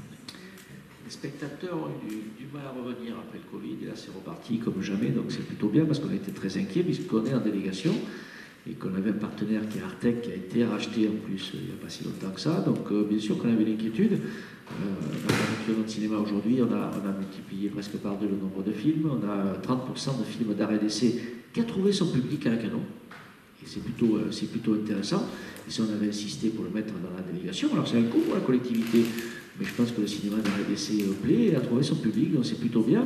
S1: Les spectateurs ont eu du mal à revenir après le Covid, et là c'est reparti comme jamais, donc c'est plutôt bien parce qu'on était très inquiets puisqu'on est en délégation et qu'on avait un partenaire qui est Artec qui a été racheté en plus il n'y a pas si longtemps que ça, donc bien sûr qu'on avait l'inquiétude. Dans notre cinéma aujourd'hui, on a multiplié presque par deux le nombre de films, on a 30% de films d'arrêt d'essai qui a trouvé son public à la Canon, et c'est plutôt intéressant, et si on avait insisté pour le mettre dans la délégation, alors c'est un coût pour la collectivité, mais je pense que le cinéma d'arrêt d'essai plaît et a trouvé son public, donc c'est plutôt bien.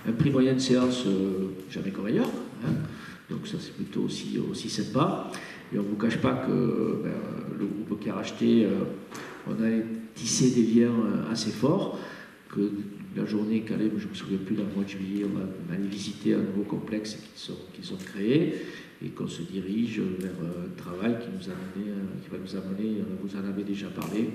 S1: Un prix moyen de séance, jamais comme ailleurs, hein. Donc ça c'est plutôt aussi sympa. Et on ne vous cache pas que le groupe qui a racheté, on a tissé des liens assez forts, que la journée Calais, je ne me souviens plus, dans le mois de juillet, on va aller visiter un nouveau complexe qu'ils ont créé, et qu'on se dirige vers un travail qui va nous amener, vous en avez déjà parlé,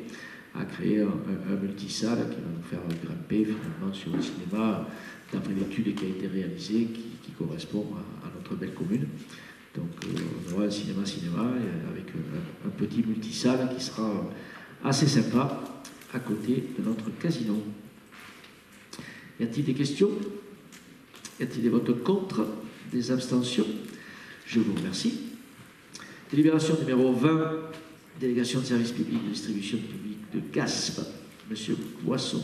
S1: à créer un multisalle qui va nous faire grimper finalement sur le cinéma d'après l'étude qui a été réalisée, qui correspond à notre belle commune. Donc on aura un cinéma avec un petit multisalle qui sera assez sympa à côté de notre casino. Y a-t-il des questions? Y a-t-il des votes contre? Des abstentions? Je vous remercie. Délibération numéro 20, délégation de service public de distribution publique de GASP. Monsieur Boisson.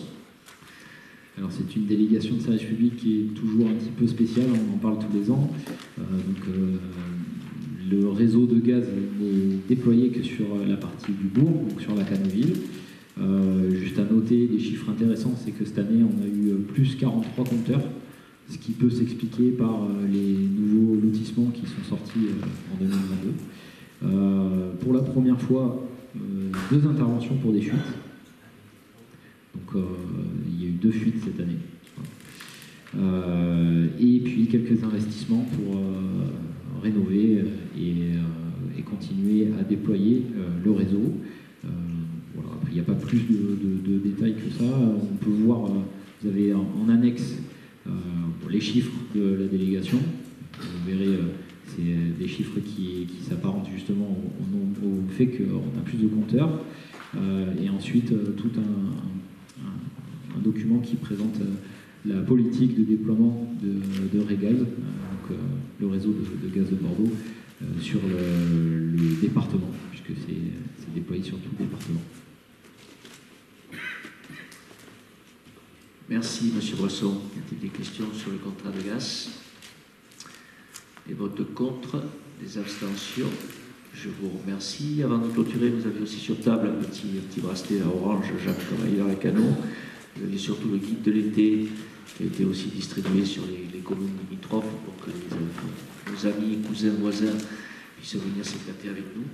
S6: Alors c'est une délégation de service public qui est toujours un petit peu spéciale, on en parle tous les ans. Le réseau de gaz n'est déployé que sur la partie du bourg, donc sur la Canoville. Juste à noter des chiffres intéressants, c'est que cette année on a eu plus 43 compteurs, ce qui peut s'expliquer par les nouveaux lotissements qui sont sortis en 2022. Pour la première fois, 2 interventions pour des fuites. Donc il y a eu 2 fuites cette année. Et puis quelques investissements pour rénover et continuer à déployer le réseau. Voilà. Après, il n'y a pas plus de détails que ça. On peut voir, vous avez en annexe les chiffres de la délégation. Vous verrez, c'est des chiffres qui s'apparentent justement au fait qu'on a plus de compteurs. Et ensuite, tout un document qui présente la politique de déploiement de Régaz, donc le réseau de gaz de Bordeaux, sur le département, puisque c'est déployé sur tout le département.
S1: Merci, Monsieur Boisson. Y a-t-il des questions sur le contrat de gaz? Des votes contre? Des abstentions? Je vous remercie. Avant de clôturer, vous aviez aussi sur table un petit bracelet à orange, Jacques Cavaillard et Canon. Vous aviez surtout le guide de l'été qui a été aussi distribué sur les communes limitrophes pour que nos amis, cousins, voisins puissent venir s'éclater avec nous.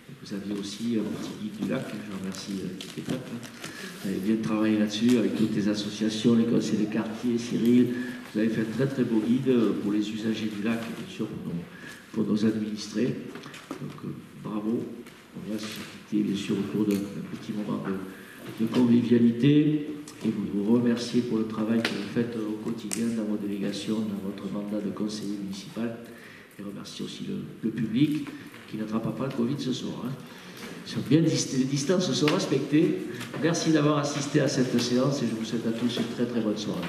S1: Et vous aviez aussi un petit guide du lac, je remercie toute l'étape. Vous avez bien travaillé là-dessus avec toutes les associations, les conseils de quartier, Cyril. Vous avez fait un très très beau guide pour les usagers du lac et bien sûr pour nos administrés. Donc bravo. On va se quitter bien sûr autour d'un petit moment de convivialité. Et vous remercier pour le travail que vous faites au quotidien dans vos délégations, dans votre mandat de conseiller municipal. Et remercier aussi le public qui n'attrapera pas le Covid ce soir. Bien, les distances sont respectées. Merci d'avoir assisté à cette séance et je vous souhaite à tous une très très bonne soirée.